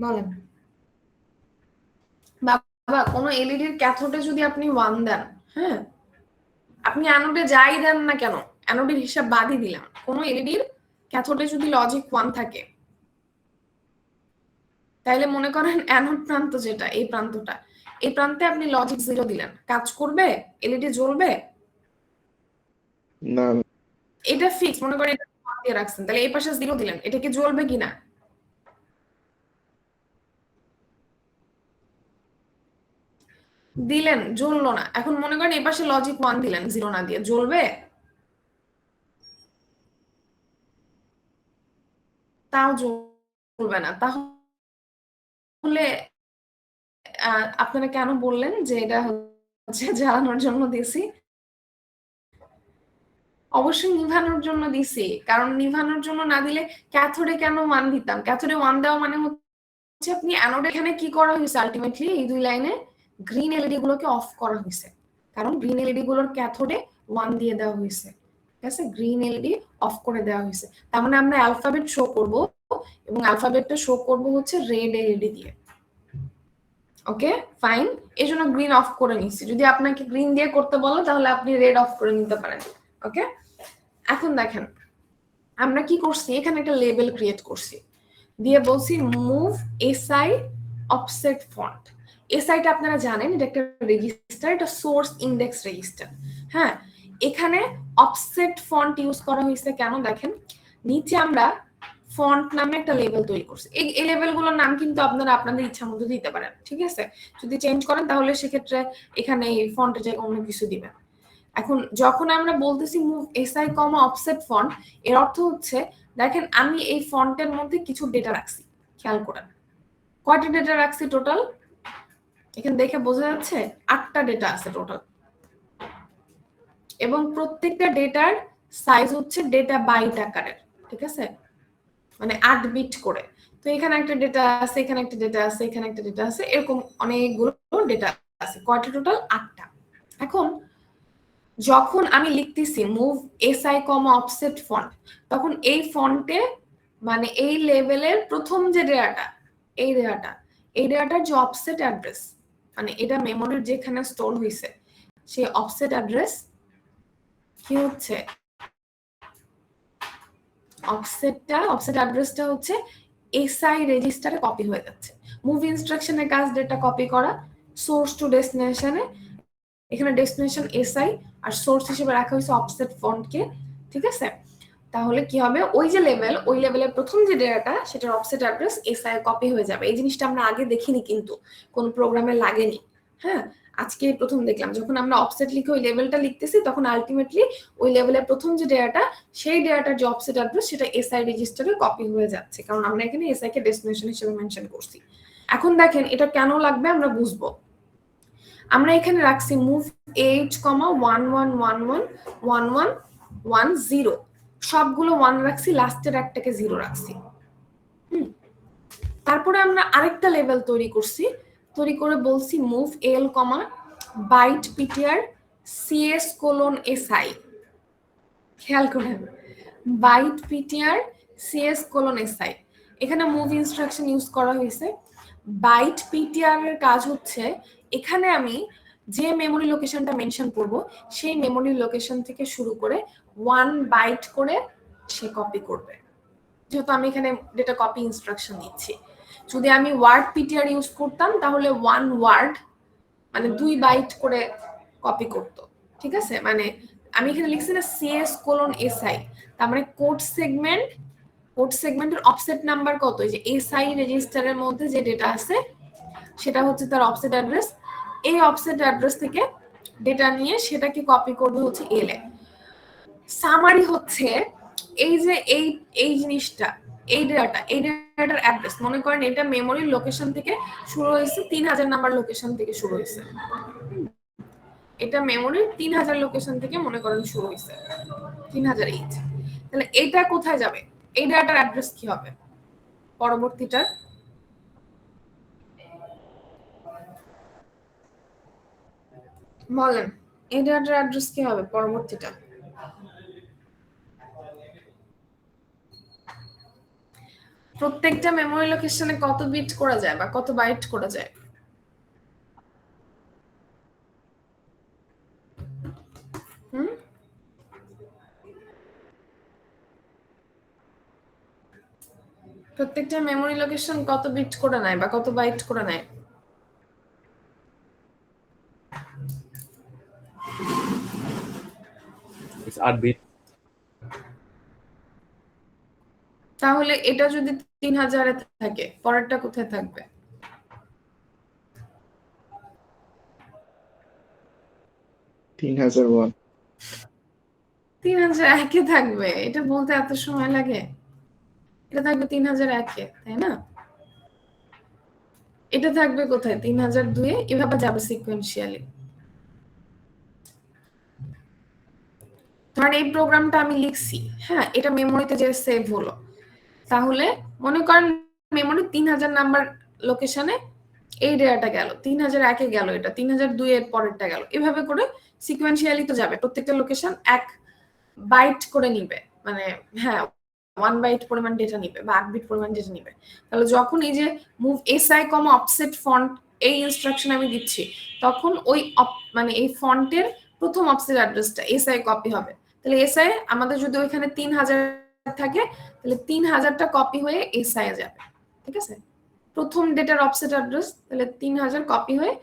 বলেন বাবা। কোনো এলইডির ক্যাথোডে যদি আপনি 1 দেন, হ্যাঁ আপনি অ্যানোডে যাই দেন না কেন, অ্যানোডের হিসাব বাদই দিলাম, কোনো এলইডির ক্যাথোডে যদি লজিক 1 থাকে, তাইলে মনে করেন অ্যানোড প্রান্ত যেটা এই প্রান্তটা, এই প্রান্তে আপনি লজিক 0 দিলেন, কাজ করবে, এলইডি জ্বলবে না এটা ফিক্স, মনে করেন এটা 1 দিয়ে রাখছেন, তাহলে এই পাশে 0 দিলেন, এটা কি জ্বলবে কিনা, দিলেন জ্বললো না। এখন মনে করেন এই পাশে লজিক 1 দিলেন 0 না দিয়ে, জ্বলবে, তাও জ্বলবে না। তাহলে আপনারা কেন বললেন যে এটা হচ্ছে জ্বালানোর জন্য দিছি, অবশ্যই নিভানোর জন্য দিছি, কারণ নিভানোর জন্য না দিলে ক্যাথোডে কেন 1 দিতাম, ক্যাথোডে 1 দেওয়া মানে হচ্ছে আপনি অ্যানোডে, এখানে কি করা হয়েছে আলটিমেটলি এই দুই লাইনে গ্রিন এলইডি গুলোকে অফ করা হয়েছে, কারণ গ্রিন এলইডি গুলোর ক্যাথোডে 1 দিয়ে দেওয়া হয়েছে, ঠিক আছে, গ্রিন এলইডি অফ করে দেওয়া হয়েছে। তার মানে আমরা অ্যালফাবেট শো করব, এবং অ্যালফাবেটটা শো করব হচ্ছে রেড এলইডি দিয়ে, ওকে ফাইন। এই জন্য গ্রিন অফ করে নিচ্ছি, যদি আপনাকে গ্রিন দিয়ে করতে বলো তাহলে আপনি রেড অফ করে নিতে পারেন, ওকে। এখন দেখেন আমরা কি করছি, এখানে একটা লেবেল ক্রিয়েট করছি, দিয়ে বলছি মুভ এসআই অফসেট ফন্ট। এসআইটা আপনারা জানেন এটা একটা রেজিস্টার, এটা সোর্স ইন্ডেক্স রেজিস্টার, হ্যাঁ। এখানে অফসেট ফন্ট ইউজ করা হয়েছে কেন, দেখেন নিচে আমরা ফন্ট নামে একটা লেবেল তৈরি করছি, এই লেবেলগুলোর নাম কিন্তু আপনারা আপনাদের ইচ্ছা মতো দিতে পারেন, ঠিক আছে। যদি চেঞ্জ করেন তাহলে সেক্ষেত্রে এখানে এই ফন্টের জায়গায় অন্য কিছু দিবেন। এখন যখন আমরা বলতেছি মুভ এসআই কমা অফসেট ফন্ট, এর অর্থ হচ্ছে দেখেন আমি এই ফন্টের মধ্যে কিছু ডেটা রাখছি, খেয়াল করেন কয়টা ডেটা রাখছি টোটাল, এখানে দেখে বোঝা যাচ্ছে 8টা ডেটা আছে টোটাল, এবং প্রত্যেকটা ডেটার সাইজ হচ্ছে ডেটা বাইট আকারের, ঠিক আছে, মানে 8 বিট করে। তো এখানে একটা ডেটা আছে, এখানে একটা ডেটা আছে, এখানে একটা ডেটা আছে, এরকম অনেকগুলো ডেটা আছে, কয়টা টোটাল 8টা। এখন যখন আমি লিখতেছি মুভ এসআই কমা অফসেট ফন্ট, তখন এই ফন্টে মানে এই লেভেলের প্রথম যে ডেটাটা, এই ডেটাটার যে অফসেট অ্যাড্রেস, মানে এটা মেমোরির যেখানে স্টোর হয়েছে সেই অফসেট অ্যাড্রেস কি হচ্ছে, অফসেট অ্যাড্রেসটা হচ্ছে এসআই রেজিস্টারে কপি হয়ে যাচ্ছে। মুভ ইনস্ট্রাকশনের কাজ ডেটা কপি করা সোর্স টু ডেস্টিনেশনে, এখানে ডেস্টিনেশন এসআই আর সোর্স হিসেবে রাখা হয়েছে অফসেট ফন্টকে, ঠিক আছে। তাহলে কি হবে, ওই যে লেভেল, ওই লেভেলের প্রথম যে ডেটাটা সেটার অফসেট অ্যাড্রেস এসআই কপি হয়ে যাবে। এই জিনিসটা আমরা আগে দেখিনি, কিন্তু কোন প্রোগ্রামে লাগেনি, হ্যাঁ আজকে প্রথম দেখলাম। যখন আমরা অফসেট লিখে ওই লেভেলটা লিখতেছি তখন আলটিমেটলি ওই লেভেলের প্রথম যে ডেটাটা, সেই ডেটাটার যে অফসেট অ্যাড্রেস সেটা এসআই রেজিস্টারে কপি হয়ে যাচ্ছে, কারণ আমরা এখানে এসআই কে ডেস্টিনেশন হিসেবে মেনশন করছি। এখন দেখেন এটা কেন লাগবে আমরা বুঝবো, আমরা এখানে রাখছি মুভ 8,11111110, সবগুলো 1 রাখছি, লাস্টের একটাকে 0 রাখছি। তারপরে আমরা আরেকটা লেভেল তৈরি করছি, তৈরি করে বলছি move L comma byte PTR CS colon SI, খেয়াল করেন byte PTR CS colon SI, এখানে মুভ ইনস্ট্রাকশন ইউজ করা হয়েছে। বাইট পিটিআর এর কাজ হচ্ছে এখানে আমি যে মেমোরি লোকেশনটা মেনশন করব সেই মেমোরি লোকেশন থেকে শুরু করে 1 বাইট করে সে কপি করবে, যেহেতু আমি এখানে ডেটা কপি ইনস্ট্রাকশন দিচ্ছি। যদি আমি ওয়ার্ড পিটিআর ইউজ করতাম তাহলে 1 ওয়ার্ড মানে 2 বাইট করে কপি করতো, ঠিক আছে। মানে আমি এখানে লিখছি না সিএস কোলন এসআই, তার মানে কোড সেগমেন্টের অফসেট নাম্বার কত, এই যে এসআই রেজিস্টারের মধ্যে যে ডেটা আছে সেটা হচ্ছে তার অফসেট অ্যাড্রেস। এই অফসেট অ্যাড্রেস থেকে ডেটা নিয়ে সেটাকে কপি করবে হচ্ছে এল এ। সামারি হচ্ছে এই যে এই জিনিসটা, এই ডেটাটার অ্যাড্রেস, মনে করেন এটা মেমোরির লোকেশন থেকে শুরু হয়েছে, 3000 নাম্বার লোকেশন থেকে শুরু হয়েছে। এটা মেমোরির 3000 লোকেশন থেকে মনে করেন শুরু হয়েছে, 3008। তাহলে এটা কোথায় যাবে? এই ডেটার অ্যাড্রেস কি হবে পরবর্তীটার? বলেন, এই ডেটার অ্যাড্রেস কি হবে পরবর্তীটা? প্রত্যেকটা মেমোরি লোকেশনে কত বিট করা যায় বা কত বাইট করা যায়? প্রত্যেকটা মেমোরি লোকেশন কত বিট করে নেয় বা কত বাইট করে নেয়? It's 8 bit. তাহলে এটা যদি 3000 এ থাকে, পরেরটা কোথায় থাকবে? 3001। 3001 এ থাকবে। এটা বলতে এত সময় লাগে? এটা থাকবে 3001 এ, তাই না? এটা থাকবে কোথায়? 3002 এ। এভাবে যাবে সিকোয়েন্সিয়ালি। ধরেন এই প্রোগ্রামটা আমি লিখছি, হ্যাঁ, এটা মেমোরিতে যে সেভ হলো, তাহলে মনে করেন মেমোরি 3000 নাম্বার লোকেশনে এই ডেটাটা গেল, 3001 এ গেল, এটা 3002 এর পরেরটা গেল, এভাবে করে সিকোয়েন্সিয়ালি তো যাবে। প্রত্যেকটা লোকেশন 1 বাইট করে নিবে, মানে হ্যাঁ 1 বাইট পরিমাণ ডেটা নিবে বা 8 বিট পরিমাণ ডেটা নিবে। তাহলে যখন এই যে মুভ এসআই কমা অফসেট ফন্ট এই ইনস্ট্রাকশন আমি দিচ্ছি, তখন ওই মানে এই ফন্টের প্রথম অফসেট অ্যাড্রেসটা এসআই কপি হবে। তাহলে এসআই আমাদের যদি ওইখানে 3000 থাকে, তাহলে 3000টা কপি হয়ে এসআই এ যাবে, ঠিক আছে? প্রথম ডেটার অফসেট অ্যাড্রেস, তাহলে 3000 কপি হয়ে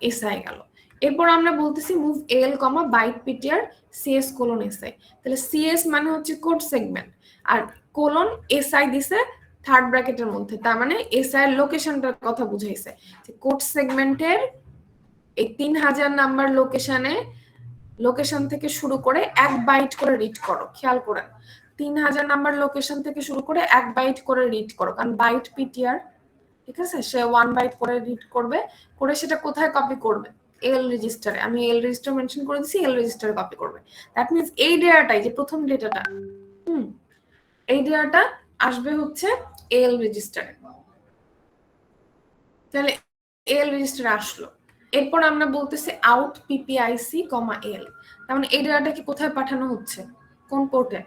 এসআই গেল। এরপর আমরা বলতেছি move L comma byte PTR CS colon SI. তাহলে সিএস মানে হচ্ছে কোড সেগমেন্ট, আর কোলন এসআই দিছে থার্ড ব্র্যাকেটের মধ্যে, তার মানে এসআই এর লোকেশনটার কথা বুঝাইছে যে কোড সেগমেন্টের এই 3000 নাম্বার লোকেশন থেকে শুরু করে 1 বাইট করে রিড করো। খেয়াল করেন, 3000 নাম্বার লোকেশন থেকে শুরু করে 1 বাইট করে রিড করো, কারণ বাইট পিটিআর, ঠিক আছে? সে 1 বাইট করে রিড করবে, করে সেটা কোথায় কপি করবে? এল রেজিস্টারে। আমি এল রেজিস্টার মেনশন করে দিছি, এল রেজিস্টারে কপি করবে। দ্যাট মিন্স এই ডেটাটাই, যে প্রথম ডেটাটা, এই ডেটাটা আসবে হচ্ছে এল রেজিস্টারে। তাহলে এল রেজিস্টারে আসলো। এরপর আমরা বলতেছি আউট পিপিআইসি কমা এল। তার মানে এই ডেটাটাকে কোথায় পাঠানো হচ্ছে? কোন পোর্টে?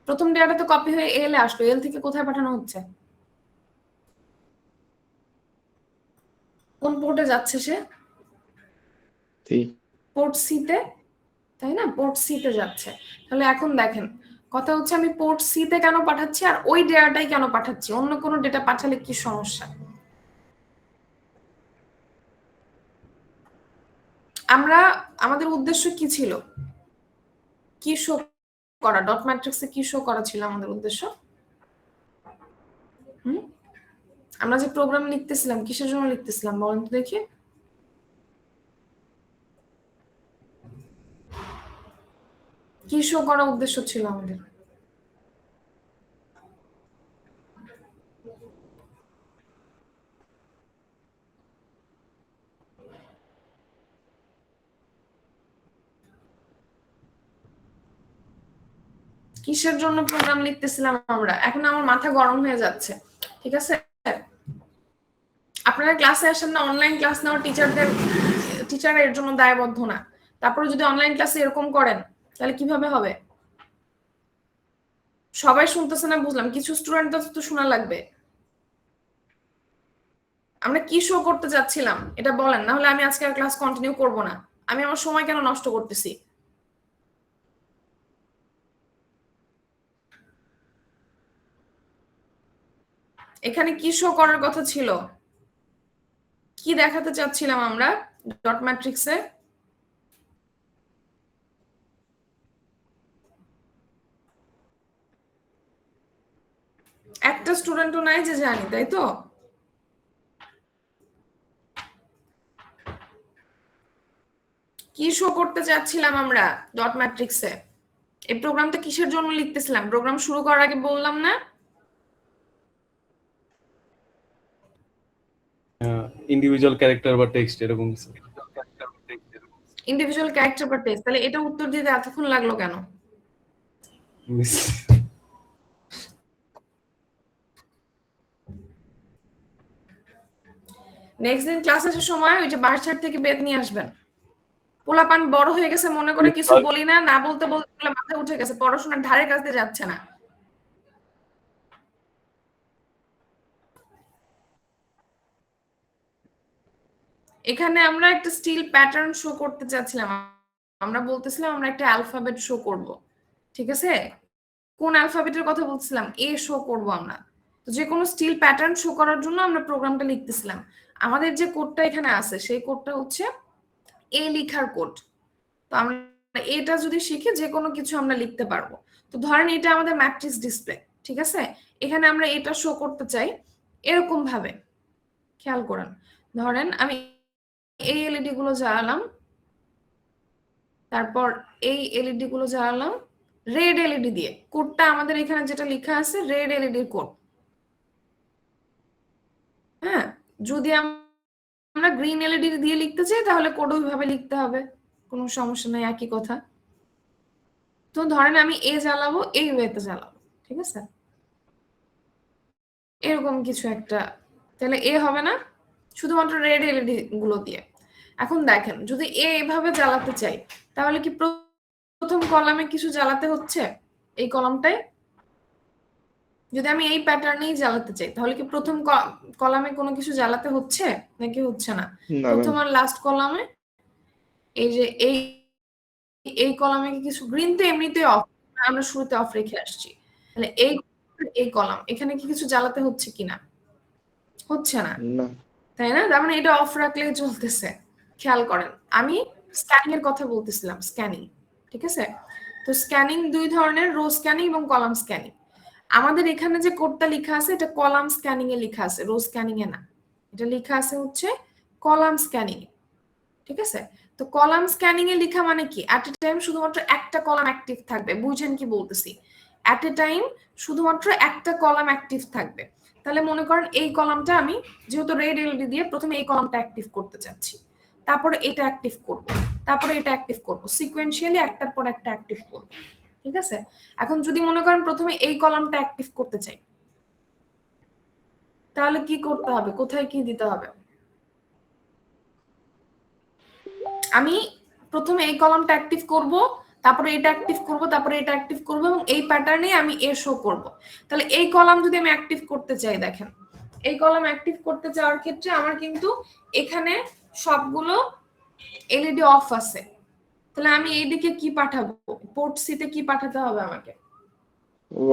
প্রথম ডেটাটা তো কপি হয়ে এল এ আসলো, এল থেকে কোথায় পাঠানো হচ্ছে? কোন পোর্টে যাচ্ছে সে? পোর্ট সি তে, তাই না? পোর্ট সি তে যাচ্ছে। তাহলে এখন দেখেন, কথা হচ্ছে আমি পোর্ট সি তে কেন পাঠাচ্ছি আর ওই ডেটাটাই কেন পাঠাচ্ছি? অন্য কোনো ডেটা পাঠালে কি সমস্যা? আমাদের উদ্দেশ্য কি ছিল? কি শো করা? ডট ম্যাট্রিক্সে কি শো করা ছিল আমাদের উদ্দেশ্য? আমরা যে প্রোগ্রাম লিখতেছিলাম কিসের জন্য লিখতেছিলাম বলেন তো দেখি। কি শো করার উদ্দেশ্য ছিল আমাদের? কিসের জন্য প্রোগ্রাম লিখতেছিলাম আমরা? এখন আমার মাথা গরম হয়ে যাচ্ছে, ঠিক আছে? আপনারা ক্লাসে আসেন না, অনলাইন ক্লাস নেওয়ার টিচার এর জন্য দায়বদ্ধ না। তারপরে যদি অনলাইন ক্লাসে এরকম করেন তাহলে কিভাবে হবে? সবাই শুনতেছে না বুঝলাম, কিছু স্টুডেন্ট তো শোনা লাগবে। আমরা কি শো করতে যাচ্ছিলাম এটা বলেন, না হলে আমি আজকে আর ক্লাস কন্টিনিউ করব না। আমি আমার সময় কেন নষ্ট করতেছি? এখানে কি শো করার কথা ছিল? কি দেখাতে চাচ্ছিলাম আমরা ডট ম্যাট্রিক্সে? একটা স্টুডেন্টও নাই যে জানি, তাই তো? কি শো করতে চাচ্ছিলাম আমরা ডট ম্যাট্রিক্সে? এই প্রোগ্রামটা কিসের জন্য লিখতেছিলাম? প্রোগ্রাম শুরু করার আগে বললাম না? ইন্ডিভিজুয়াল ক্যারেক্টার বা টেক্সট এরকম কিছু। ইন্ডিভিজুয়াল ক্যারেক্টার বা টেক্সট। তাহলে এটা উত্তর দিতে এতক্ষণ লাগলো কেন? নেক্সট দিন ক্লাস আসার সময় ওই যে বাসার থেকে বেদ নিয়ে আসবেন। পোলাপান বড় হয়ে গেছে মনে করে কিছু বলি না, না বলতে বলতে মাথায় উঠে গেছে, পড়াশোনার ধারে কাছে যাচ্ছে না। এখানে আমরা একটা স্টিল প্যাটার্ন শো করতে চাচ্ছিলাম। আমরা বলতেছিলাম আমরা একটা অ্যালফাবেট শো করব, ঠিক আছে? কোন অ্যালফাবেটের কথা বলছিলাম? এ শো করব আমরা। তো যে কোনো স্টিল প্যাটার্ন শো করার জন্য আমরা প্রোগ্রামটা লিখতেছিলাম। আমাদের যে কোডটা এখানে আছে সেই কোডটা হচ্ছে এ লিখার কোড। তো আমরা এটা যদি শিখি যে কোনো কিছু আমরা লিখতে পারবো। তো ধরেন এটা আমাদের ম্যাট্রিক্স ডিসপ্লে, ঠিক আছে? এখানে আমরা এটা শো করতে চাই এরকম ভাবে। খেয়াল করেন, ধরেন আমি এই এলইডি গুলো জ্বালালাম, তারপর এই এলইডি গুলো জ্বালালাম রেড এলইডি দিয়ে। কোডটা আমাদের এখানে যেটা লেখা আছে রেড এলইডির কোড। হ্যাঁ, যদি আমরা গ্রিন এলইডি দিয়ে লিখতে চাই তাহলে কোড ওইভাবে লিখতে হবে, কোনো সমস্যা নেই, একই কথা। তো ধরেন আমি এ জ্বালাবো, এই ওয়েতে জ্বালাবো, ঠিক আছে? এরকম কিছু একটা, তাহলে এ হবে না, শুধুমাত্র রেড এলইডি গুলো দিয়ে। এখন দেখেন যদি এ এভাবে জ্বালাতে চাই তাহলে কি প্রথম কলামে কিছু জ্বালাতে হচ্ছে? এই কলামটায় যদি আমি এই প্যাটার্নেই জ্বালাতে চাই তাহলে কি প্রথম কলামে কোনো কিছু জ্বালাতে হচ্ছে নাকি হচ্ছে না? প্রথম আর লাস্ট কলামে এই যে এই কলামে কি কিছু গ্রিন তো এমনিতেই অফ, আমরা শুরুতে অফ রেখে আসছি। তাহলে এই কলাম এখানে কি কিছু জ্বালাতে হচ্ছে কিনা? হচ্ছে না, তাই না? তার মানে এটা অফ রাখলেই চলতেছে। খেয়াল করেন, আমি স্ক্যানিং এর কথা বলতেছিলাম, স্ক্যানিং, ঠিক আছে? তো স্ক্যানিং দুই ধরনের, রো স্ক্যানিং এবং কলাম স্ক্যানিং। আমাদের এখানে যে কোডটা লেখা আছে এটা কলাম স্ক্যানিং এ লেখা আছে, রো স্ক্যানিং এ না। এটা লেখা আছে হচ্ছে কলাম স্ক্যানিং, ঠিক আছে? তো কলাম স্ক্যানিং এ লেখা মানে কি? অ্যাট এ টাইম শুধুমাত্র একটা কলাম অ্যাক্টিভ থাকবে। বুঝেন কি বলতেছি? অ্যাট এ টাইম শুধুমাত্র একটা কলাম অ্যাক্টিভ থাকবে। তাহলে মনে করেন এই কলামটা আমি যেহেতু রেড এলইডি দিয়ে প্রথমে এই কলামটা অ্যাক্টিভ করতে চাচ্ছি, তারপরে এটা অ্যাক্টিভ করব, তারপরে এটা অ্যাক্টিভ করব, সিকোয়েন্সিয়ালি একটার পর একটা অ্যাক্টিভ করব, ঠিক আছে? এখন যদি মনে করেন প্রথমে এই কলামটা অ্যাক্টিভ করতে চাই তাহলে কি করতে হবে? কোথায় কি দিতে হবে? আমি প্রথমে এই কলামটা অ্যাক্টিভ করব, তারপরে এটা অ্যাক্টিভ করব, তারপরে এটা অ্যাক্টিভ করব এবং এই প্যাটার্নে আমি এ শো করব। তাহলে এই কলাম যদি আমি অ্যাক্টিভ করতে চাই, দেখেন এই কলাম অ্যাক্টিভ করতে যাওয়ার ক্ষেত্রে আমার কিন্তু এখানে সবগুলো এলইডি অফ আছে। তাহলে আমি এইদিকে কি পাঠাবো? পোর্ট সি তে কি পাঠাতে হবে আমাকে?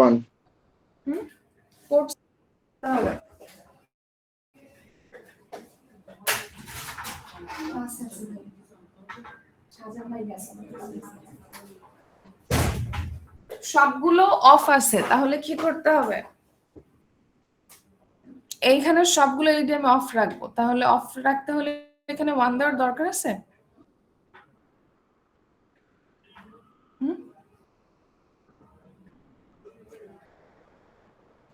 1 পোর্ট হবে। সবগুলো অফ আছে, তাহলে কি করতে হবে? এইখানে সবগুলো এলইডি আমি অফ রাখবো, তাহলে অফ রাখতে হলে এখানে 1 দেওয়ার দরকার আছে?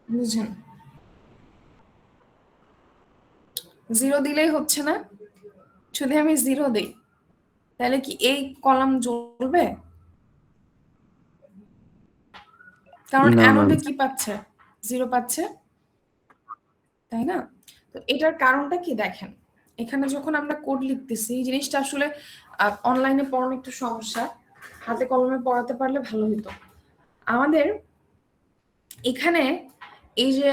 বুঝেন? 0 দিলেই হচ্ছে না? যদি আমি 0 দেই তাহলে কি এই কলাম জ্বলবে? কারণ অ্যানোডে কি পাচ্ছে? 0 পাচ্ছে, তাই না? তো এটার কারণটা কি দেখেন, এখানে যখন আমরা কোড লিখতেছি এই জিনিসটা আসলে অনলাইনে পড়ানো একটু সমস্যা, হাতে কলমে পড়াতে পারলে ভালো হতো। আমাদের এখানে এই যে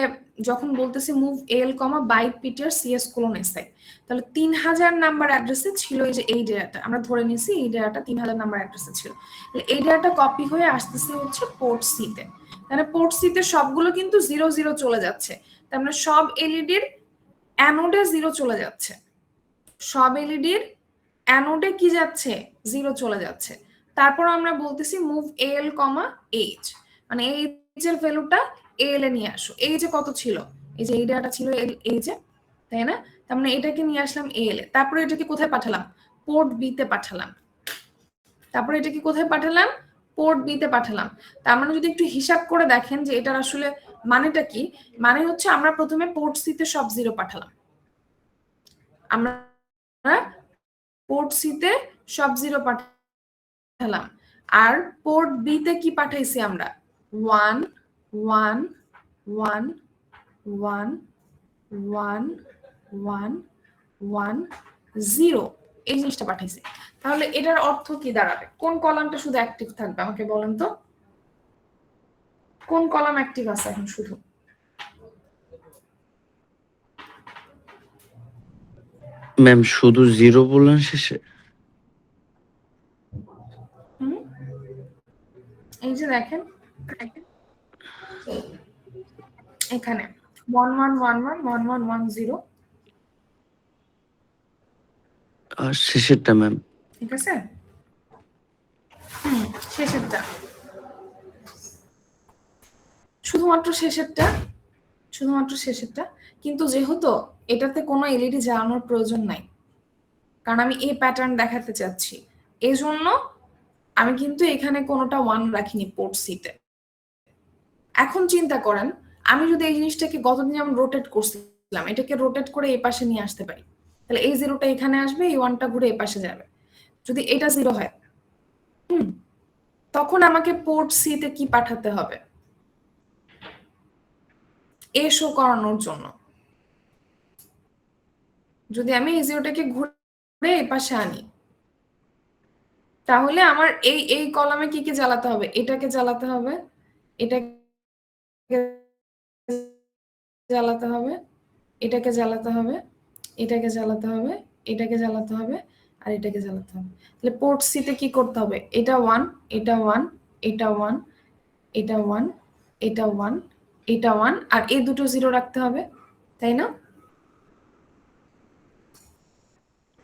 যখন বলতেছি move L by peter CS colon SI, তাহলে 3000 নাম্বার অ্যাড্রেসে ছিল এই যে এই ডেটাটা, আমরা ধরে নিয়েছি এই ডেটাটা 3000 নাম্বার অ্যাড্রেসে ছিল। তাহলে এই ডেটাটা কপি হয়ে আসতেছে হচ্ছে পোর্ট সি তে। তাহলে পোর্ট সি তে সবগুলো কিন্তু 0 চলে যাচ্ছে, তার মানে সব এলইডির অ্যানোডে 0 চলে যাচ্ছে, সব এলইডির অ্যানোডে কি যাচ্ছে? 0 চলে যাচ্ছে। তারপর আমরা বলতেছি মুভ এল এইচ, মানে এইচ এর ভ্যালুটা এল এ নিয়ে আসো। এই যে কত ছিল, এই যে এই ডেটাটা ছিল এইচ এ, তাই না? তার মানে এটাকে নিয়ে আসলাম এল এ, তারপরে এটাকে কোথায় পাঠালাম? পোর্ট বি তে পাঠালাম। তারপরে এটাকে কোথায় পাঠালাম, পোর্ট বি তে পাঠালাম। তার মানে যদি একটু হিসাব করে দেখেন যে এটার আসলে মানেটা কি, মানে হচ্ছে আমরা প্রথমে পোর্ট সি তে সব 0 পাঠালাম, আমরা পোর্ট সি তে সব 0 পাঠালাম, আর পোর্ট বি তে কি পাঠাইছি আমরা 1 1 1 1 1 1 1 0 এই জিনিসটা পাঠাইছি। তাহলে এটার অর্থ কি দাঁড়াবে, কোন কলামটা শুধু অ্যাক্টিভ থাকবে আমাকে বলেন তো, কোন কলাম অ্যাক্টিভ আছে এখন শুধু? ম্যাম শুধু 0 বললেন শেষে? এই যে দেখেন এখানে 1 1 1 1 1 1 1 0, আর শেষেরটা ম্যাম? ঠিক আছে, শেষেরটা, শুধুমাত্র শেষেরটা, শুধুমাত্র শেষেরটা। কিন্তু যেহেতু এটাতে কোনো এলইডি জ্বালানোর প্রয়োজন নাই, কারণ আমি এই প্যাটার্ন দেখাতে চাচ্ছি, এই জন্য আমি কিন্তু এখানে কোনোটা 1 রাখিনি পোর্ট সিতে। এখন চিন্তা করেন আমি যদি এই জিনিসটাকে গতদিন যেমন রোটেট করছিলাম, এটাকে রোটেট করে এই পাশে নিয়ে আসতে পারি, তাহলে এই 0টা এখানে আসবে, এই 1টা ঘুরে এই পাশে যাবে। যদি এটা 0 হয় তখন আমাকে পোর্ট সি তে কি পাঠাতে হবে এ শো করানোর জন্য। যদি আমি এই 0টাকে ঘুরে এই পাশে আনি, তাহলে আমার এই কলামে কি কি জ্বালাতে হবে, এটাকে জ্বালাতে হবে, এটাকে জ্বালাতে হবে, এটাকে জ্বালাতে হবে, এটাকে জ্বালাতে হবে, এটাকে জ্বালাতে হবে, আর এটাকে জ্বালাতে হবে। তাহলে পোর্ট সি তে কি করতে হবে, এটা 1 এটা 1 এটা 1 এটা 1 এটা 1 এটা 1 আর এই দুটো 0 রাখতে হবে, তাই না?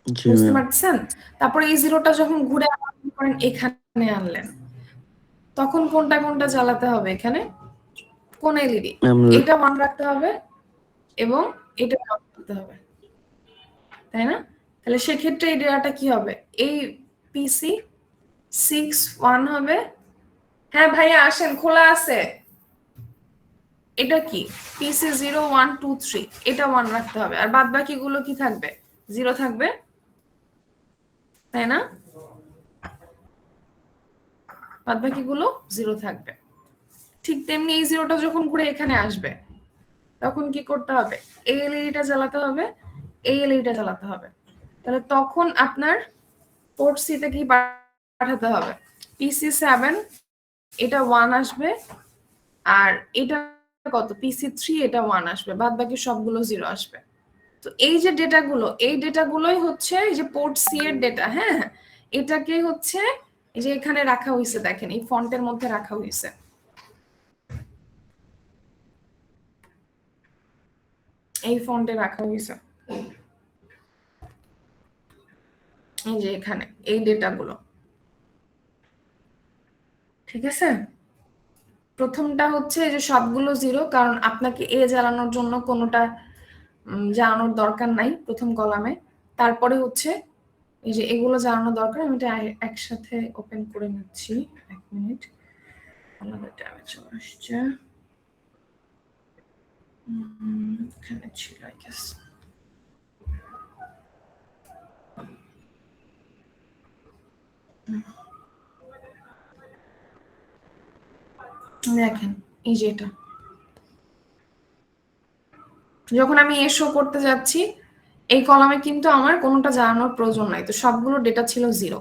জি বুঝতে ম্যাম। পারছেন? তারপরে এই 0টা যখন ঘুরে করেন এখানে আনলেন, তখন কোনটা কোনটা জ্বালাতে হবে এখানে, কোন এলইডি? এটা 1 রাখতে হবে এবং এটা অফ করতে হবে, তাই না? তাহলে সেক্ষেত্রে এই ডেটাটা কি হবে, এই পিসি 6 1 হবে। হ্যাঁ ভাইয়া আসেন, খোলা আছে। এটা কি পিসি 0 1 2 3, এটা 1 রাখতে হবে, আর বাদ বাকি গুলো কি থাকবে, 0 থাকবে, তাই না? বাদ বাকি গুলো 0 থাকবে। ঠিক তেমনি এই 0টা যখন ঘুরে এখানে আসবে, তখন কি করতে হবে, এই এলইডিটা জ্বালাতে হবে, এই এলইডিটা জ্বালাতে হবে। তাহলে তখন আপনার পোর্ট সি তে কি পাঠাতে হবে, পিসি 7 এটা 1 আসবে, আর এটা কত পিসি 3 এটা 1 আসবে, বাদ বাকি সবগুলো 0 আসবে। তো এই যে ডেটাগুলো, এই ডেটাগুলোই হচ্ছে এই যে পোর্ট সি এর ডেটা। হ্যাঁ, এটাকে হচ্ছে এই যে এখানে রাখা হয়েছে, দেখেন এই ফন্টের মধ্যে রাখা হয়েছে, এই ফন্টে রাখা হয়েছে, এই যে এখানে এই ডেটাগুলো, ঠিক আছে? প্রথমটা হচ্ছে যে সবগুলো 0, কারণ আপনাকে এ জ্বালানোর জন্য কোনোটা জ্বালানোর দরকার নাই প্রথম কলামে। তারপরে হচ্ছে এই যে এগুলো জ্বালানো দরকার, আমি এটা একসাথে ওপেন করে নিচ্ছি, 1 মিনিট, আলাদা ট্যাবে চলে আসছে, এখানে ছিল আই গেস। দেখেন এই যে এটা, যখন আমি এ শো করতে যাচ্ছি এই কলামে কিন্তু আমার কোনোটা জানানোর প্রয়োজন নাই, তো সবগুলো ডেটা ছিল 0,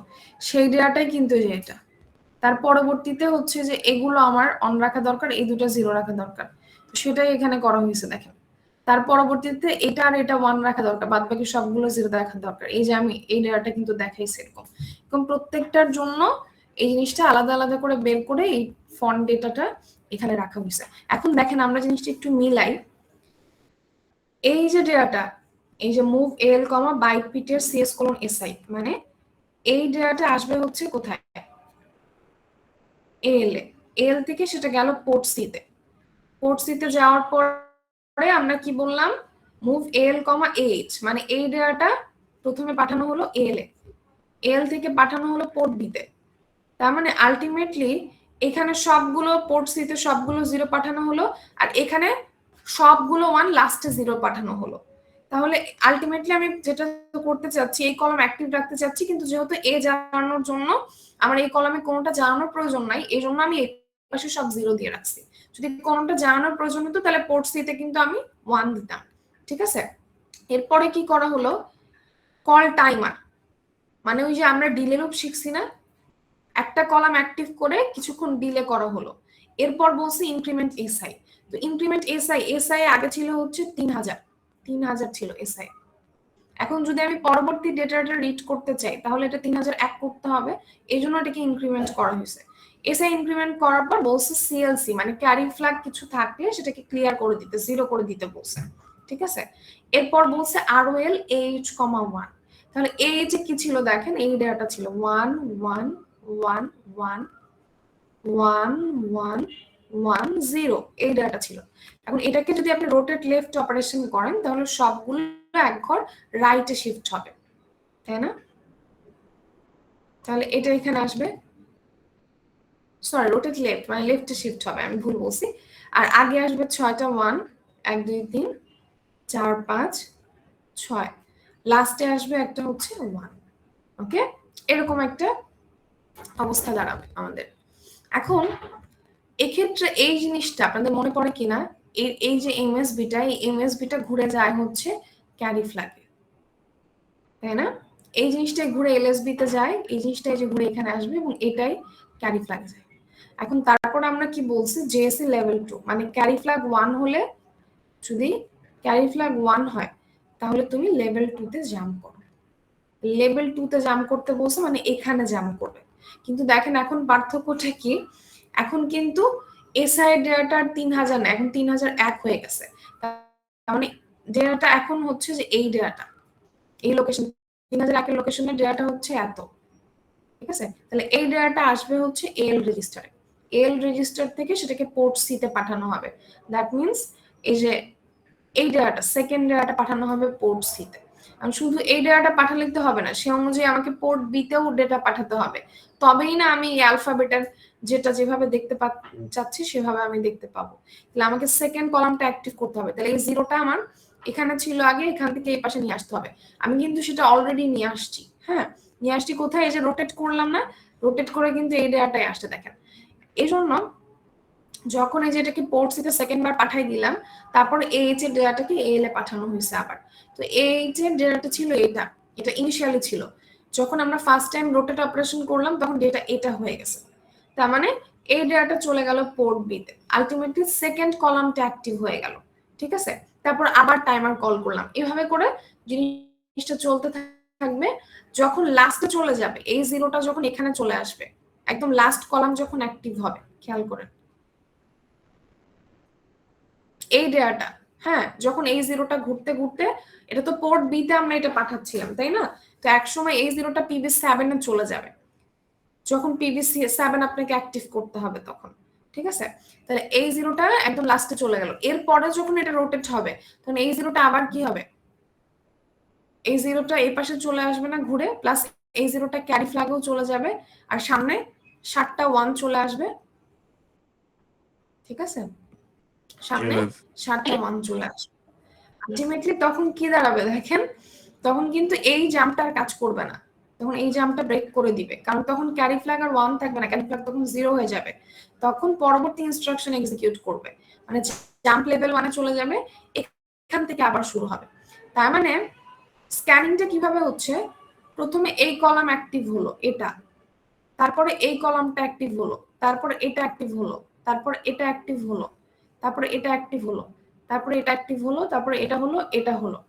সেই ডেটাটাই কিন্তু এই যে এটা। তার পরবর্তীতে হচ্ছে যে এগুলো আমার অন রাখা দরকার, এই দুটো 0 রাখা দরকার, তো সেটাই এখানে করা হয়েছে। দেখেন তার পরবর্তীতে এটা আর এটা 1 রাখা দরকার, বাদ বাকি সবগুলো 0 রাখা দরকার। এই যে আমি এই ডেটাটা কিন্তু দেখাইছি এরকম, এবং প্রত্যেকটার জন্য এই জিনিসটা আলাদা আলাদা করে বের করে এই ফন্ট ডেটাটা এখানে রাখা হয়েছে। এখন দেখেন আমরা জিনিসটা একটু মিলাই, এই যে ডেটাটা, এই যে move L comma byte পিটের CS colon SI, মানে এই ডেটাটা আসবে হচ্ছে কোথায়, এল এল থেকে সেটা গেল পোর্ট সি তে, পোর্ট সি তে যাওয়ার পরে আমরা কি বললাম, মুভ এল কমা এইচ, মানে এই ডেটাটা প্রথমে পাঠানো হলো এল এ, এল থেকে পাঠানো হলো পোর্ট বি তে, তার মানে আলটিমেটলি এখানে সবগুলো পোর্ট সিতে সবগুলো 0 পাঠানো হলো, আর এখানে সবগুলো 1 লাস্টে 0 পাঠানো হলো। তাহলে আলটিমেটলি আমি যেটা করতে চাচ্ছি, এই কলাম অ্যাক্টিভ রাখতে চাচ্ছি, কিন্তু যেহেতু এ জানানোর জন্য আমার এই কলামে কোনোটা জানানোর প্রয়োজন নাই, এই জন্য আমি এই পাশে সব 0 দিয়ে রাখছি। যদি কোনোটা জানানোর প্রয়োজন হতো তাহলে পোর্ট সিতে কিন্তু আমি 1 দিতাম। ঠিক আছে, এরপরে কি করা হলো, কল টাইমার, মানে ওই যে আমরা ডিলে লুপ শিখছি না, একটা কলাম অ্যাক্টিভ করে কিছুক্ষণ ডিলে করা হলো। এরপর বলছি ইনক্রিমেন্ট এসআই। তো ইনক্রিমেন্ট এসআই আগে ছিল হচ্ছে 3000 ছিল এসআই। এখন যদি আমি পরবর্তী ডেটাটা রিড করতে চাই তাহলে এটা 3001 করতে হবে, এই জন্য এটাকে ইনক্রিমেন্ট করা হয়েছে। এসআই ইনক্রিমেন্ট করার পর বলছে সিএলসি, মানে ক্যারি ফ্ল্যাগ কিছু থাকলে সেটাকে ক্লিয়ার করে দিতে, 0 করে দিতে বলছে। ঠিক আছে, এরপর বলছে ROL AH,1। তাহলে AH এ কি ছিল দেখেন, এই ডেটাটা ছিল 1 1 1 1 1 1 1 0, এই ডেটাটা ছিল। এখন এটাকে যদি আপনি রোটেট লেফট অপারেশন করেন তাহলে সবগুলো এক ঘর রাইটে শিফট হবে, তাই না? তাহলে এটা এখানে আসবে, সরি রোটেট লেফট মানে লেফটে শিফট হবে, আমি ভুল বলছি। আর আগে আসবে 6টা 1, 1 2 3 4 5 6, লাস্টে আসবে একটা হচ্ছে 1। ওকে, এরকম একটা অবস্থা দাঁড়াবে আমাদের। এখন এক্ষেত্রে এই জিনিসটা আপনাদের মনে পড়ে কিনা, এই যে এমএসবিটা, এই এমএসবিটা ঘুরে যায় হচ্ছে ক্যারি ফ্ল্যাগে, তাই না? এই জিনিসটাই ঘুরে এলএসবি তে যায়, এই জিনিসটাই যে ঘুরে এখানে আসবে এবং এটাই ক্যারি ফ্ল্যাগ যায়। এখন তারপর আমরা কি বলছি, জেএসসি লেভেল 2, মানে ক্যারি ফ্ল্যাগ 1 হলে, যদি ক্যারি ফ্ল্যাগ 1 হয় তাহলে তুমি লেভেল 2 তে জাম্প করো। লেভেল 2 তে জাম্প করতে বলছে মানে এখানে জাম্প করবে। কিন্তু দেখেন এখন পার্থক্যটা কি, এখন কিন্তু এসআই ডেটা 3000 না, এখন 3001 হয়ে গেছে। তার মানে ডেটাটা এখন হচ্ছে যে এই ডেটাটা, এই লোকেশন 3001 এর লোকেশনের ডেটাটা হচ্ছে এত। ঠিক আছে, তাহলে এই ডেটাটা আসবে হচ্ছে এল রেজিস্টারে, এল রেজিস্টার থেকে সেটাকে পোর্ট সি তে পাঠানো হবে। দ্যাট মিন্স এই যে এই ডেটাটা, সেকেন্ড ডেটাটা পাঠানো হবে পোর্ট সি তে। আমি শুধু এই ডেটাটা পাঠালে তো হবে না, সে অনুযায়ী আমাকে পোর্ট বি তেও ডেটা পাঠাতে হবে, তবেই না আমি অ্যালফাবেটের যেটা যেভাবে দেখতে চাচ্ছি সেভাবে আমি দেখতে পাবো। তাহলে আমাকে সেকেন্ড কলামটা অ্যাক্টিভ করতে হবে। তাহলে এই 0টা আমার এখানে ছিল আগে, এখান থেকে এই পাশে নিয়ে আসতে হবে। আমি কিন্তু সেটা অলরেডি নিয়ে আসছি। হ্যাঁ, নিয়ে আসছি কোথায়, এই যে রোটেট করলাম না, রোটেট করে কিন্তু এই ডেটাটাই আসছে দেখেন। এই জন্য যখন এই যে এটাকে পোর্ট সিতে সেকেন্ড বার পাঠাই দিলাম, তারপর এইচ এর ডেটাটাকে এল এ পাঠানো হয়েছে আবার। তো এইচ এর ডেটাটা ছিল এটা ইনিশিয়ালি ছিল, যখন আমরা ফার্স্ট টাইম রোটেট অপারেশন করলাম তখন ডেটা এটা হয়ে গেছে। তার মানে এই ডেটাটা চলে গেল পোর্ট বি তে, আলটিমেটলি সেকেন্ড কলামটা অ্যাক্টিভ হয়ে গেল। ঠিক আছে, তারপর আবার টাইমার কল করলাম, এভাবে করে জিনিসটা চলতে থাকবে। যখন লাস্টে চলে যাবে, এই 0টা যখন এখানে চলে আসবে, একদম লাস্ট কলাম যখন অ্যাক্টিভ হবে, খেয়াল করেন এই ডেটাটা, হ্যাঁ, যখন এই 0টা ঘুরতে ঘুরতে, এটা তো পোর্ট বি তে আমরা এটা পাঠাচ্ছিলাম তাই না, তো একসময় এই 0টা পিবি 7 এ চলে যাবে, যখন পিবি 7 আপনাকে অ্যাক্টিভ করতে হবে তখন। ঠিক আছে, তাহলে এই 0টা একদম লাস্টে চলে গেল। এরপরে যখন এটা রোটেট হবে তখন এই 0টা আবার কি হবে, এই 0টা এই পাশে চলে আসবে না ঘুরে, প্লাস এই 0টা ক্যারি ফ্ল্যাগেও চলে যাবে, আর সামনে 7টা 1 চলে আসবে। ঠিক আছে, সামনে 7টা 1 চলে আসবে। আলটিমেটলি তখন কি দাঁড়াবে দেখেন, তখন কিন্তু এই জাম্পটা আর কাজ করবে না, তখন এই জাম্পটা ব্রেক করে দিবে, কারণ তখন ক্যারি ফ্ল্যাগ আর 1 থাকবে না, ক্যারি ফ্ল্যাগ তখন 0 হয়ে যাবে। তখন পরবর্তী ইনস্ট্রাকশন এক্সিকিউট করবে, মানে জাম্প লেভেল 1 এ চলে যাবে, এখান থেকে আবার শুরু হবে। তার মানে স্ক্যানিংটা কিভাবে হচ্ছে, প্রথমে এই কলাম অ্যাক্টিভ হলো এটা, তারপরে এই কলামটা অ্যাক্টিভ হলো, তারপরে এটা অ্যাক্টিভ হলো, তারপরে এটা অ্যাক্টিভ হলো, তারপরে এটা অ্যাক্টিভ হলো, তারপরে এটা অ্যাক্টিভ হলো, তারপরে এটা হলো, এটা হলো।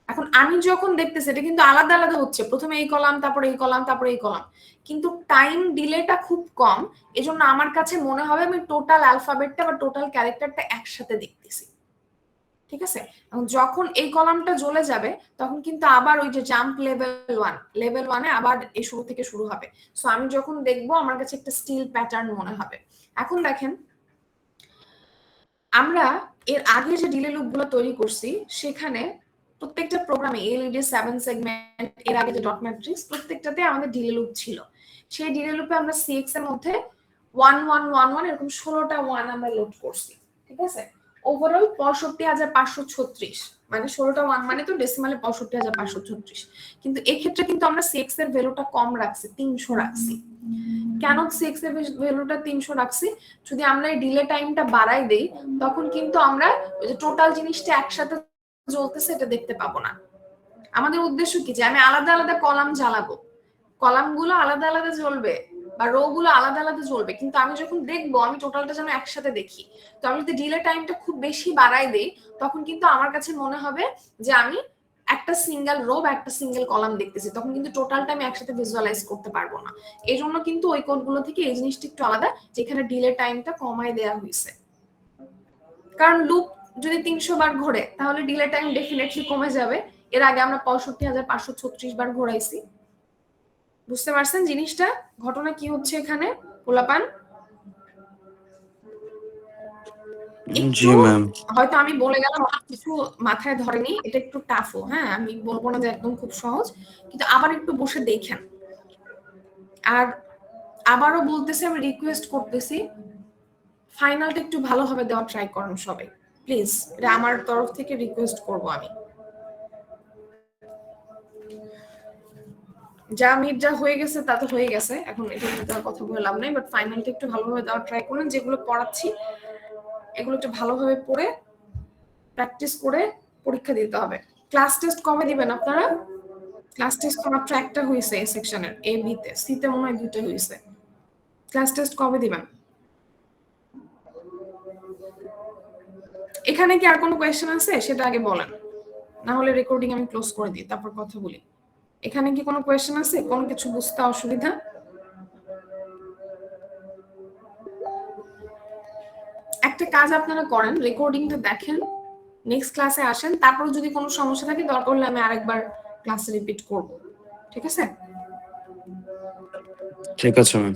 এখন আমি যখন দেখতেছি এটা কিন্তু আলাদা আলাদা হচ্ছে, প্রথমে এই কলাম, তারপরে এই কলাম, তারপরে এই কলাম, কিন্তু টাইম ডিলেটা খুব কম, এজন্য আমার কাছে মনে হবে আমি টোটাল অ্যালফাবেটটা বা টোটাল ক্যারেক্টারটা একসাথে দেখতেছি। ঠিক আছে, এবং যখন এই কলামটা জ্বলে যাবে তখন কিন্তু আবার ওই যে জাম্প লেভেল 1 এ আবার এই শুরু থেকে শুরু হবে। সো আমি যখন দেখবো আমার কাছে একটা স্টিল প্যাটার্ন মনে হবে। এখন দেখেন আমরা এর আগে যে ডিলে লুপগুলো তৈরি করছি সেখানে প্রত্যেকটা প্রোগ্রামে এলইডি 7 সেগমেন্ট, এর আগে যে ডট ম্যাট্রিক্স, প্রত্যেকটাতে আমাদের ডিলে লুপ ছিল। সেই ডিলে লুপে আমরা সিএক্স এর মধ্যে 1111 এরকম 16টা 1 আমরা লোড করছি, ঠিক আছে। ওভারঅল 65,536, মানে 16টা 1 মানে তো ডেসিমালে 65,536। কিন্তু এক্ষেত্রে কিন্তু আমরা সিএক্স এর ভ্যালুটা কম রাখছি, 300 রাখছি। কেন সিএক্স এর ভ্যালুটা 300 রাখছি? যদি আমরা এই ডিলে টাইমটা বাড়াই দেই তখন কিন্তু আমরা ওই যে টোটাল জিনিসটা একসাথে জ্বলতেছে এটা দেখতে পাবো না। আমাদের উদ্দেশ্য কি যে আমি আলাদা আলাদা কলাম জ্বালাবো, কলামগুলো আলাদা আলাদা জ্বলবে বা রো গুলো আলাদা আলাদা জ্বলবে, কিন্তু আমি যখন দেখবো আমি টোটালটা যেন একসাথে দেখি। তো আমি যদি ডিলে টাইমটা খুব বেশি বাড়াই দেই তখন কিন্তু আমার কাছে মনে হবে যে আমি একটা সিঙ্গেল রো বা একটা সিঙ্গেল কলাম দেখতেছি, তখন কিন্তু টোটালটা আমি একসাথে ভিজুয়ালাইজ করতে পারবো না। এই জন্য কিন্তু ওই কোডগুলো থেকে এই জিনিসটা একটু আলাদা, যেখানে ডিলে টাইমটা কমায় দেওয়া হয়েছে। কারণ লুপ যদি 300 বার ঘোরে তাহলে ডিলে টাইম ডেফিনেটলি কমে যাবে। এর আগে আমরা 65,536 বার ঘোরাইছি। বুঝতে পারছেন জিনিসটা? ঘটনা কি হচ্ছে এখানে পোলাপান? জি ম্যাম। হয়তো আমি বলে গেলাম কিছু মাথায় ধরেনি, এটা একটু টাফও, হ্যাঁ আমি বলবো না যে একদম খুব সহজ, কিন্তু আবার একটু বসে দেখেন। আর আবারও বলতেছি, আমি রিকোয়েস্ট করতেছি ফাইনালটা একটু ভালোভাবে দেওয়ার ট্রাই করেন সবাই প্লিজ, এটা আমার তরফ থেকে রিকোয়েস্ট করব আমি। যা মির্জা হয়ে গেছে তা তো হয়ে গেছে, এখন এটা নিয়ে কথা বলে লাভ নাই, বাট ফাইনালটা একটু ভালোভাবে দেওয়ার ট্রাই করেন। যেগুলো পড়াচ্ছি এগুলো একটু ভালোভাবে পড়ে প্র্যাকটিস করে পরীক্ষা দিতে হবে। ক্লাস টেস্ট কবে দিবেন আপনারা? ক্লাস টেস্ট তো মাত্র একটা হয়েছে এই সেকশনের, এ বি তে, সি তে মনে হয় 2টা হয়েছে। ক্লাস টেস্ট কবে দিবেন? এখানে কি আর কোনো কোয়েশ্চেন আছে সেটা আগে বলেন, না হলে রেকর্ডিং আমি ক্লোজ করে দিই, তারপর কথা বলি। এখানে কি কোনো কোয়েশ্চেন আছে? কোনো কিছু বুঝতে অসুবিধা? একটা কাজ আপনারা করেন, রেকর্ডিংটা দেখেন, নেক্সট ক্লাসে আসেন, তারপর যদি কোনো সমস্যা থাকে দরকার হলে আমি আরেকবার ক্লাসে রিপিট করব, ঠিক আছে? ঠিক আছে ম্যাম।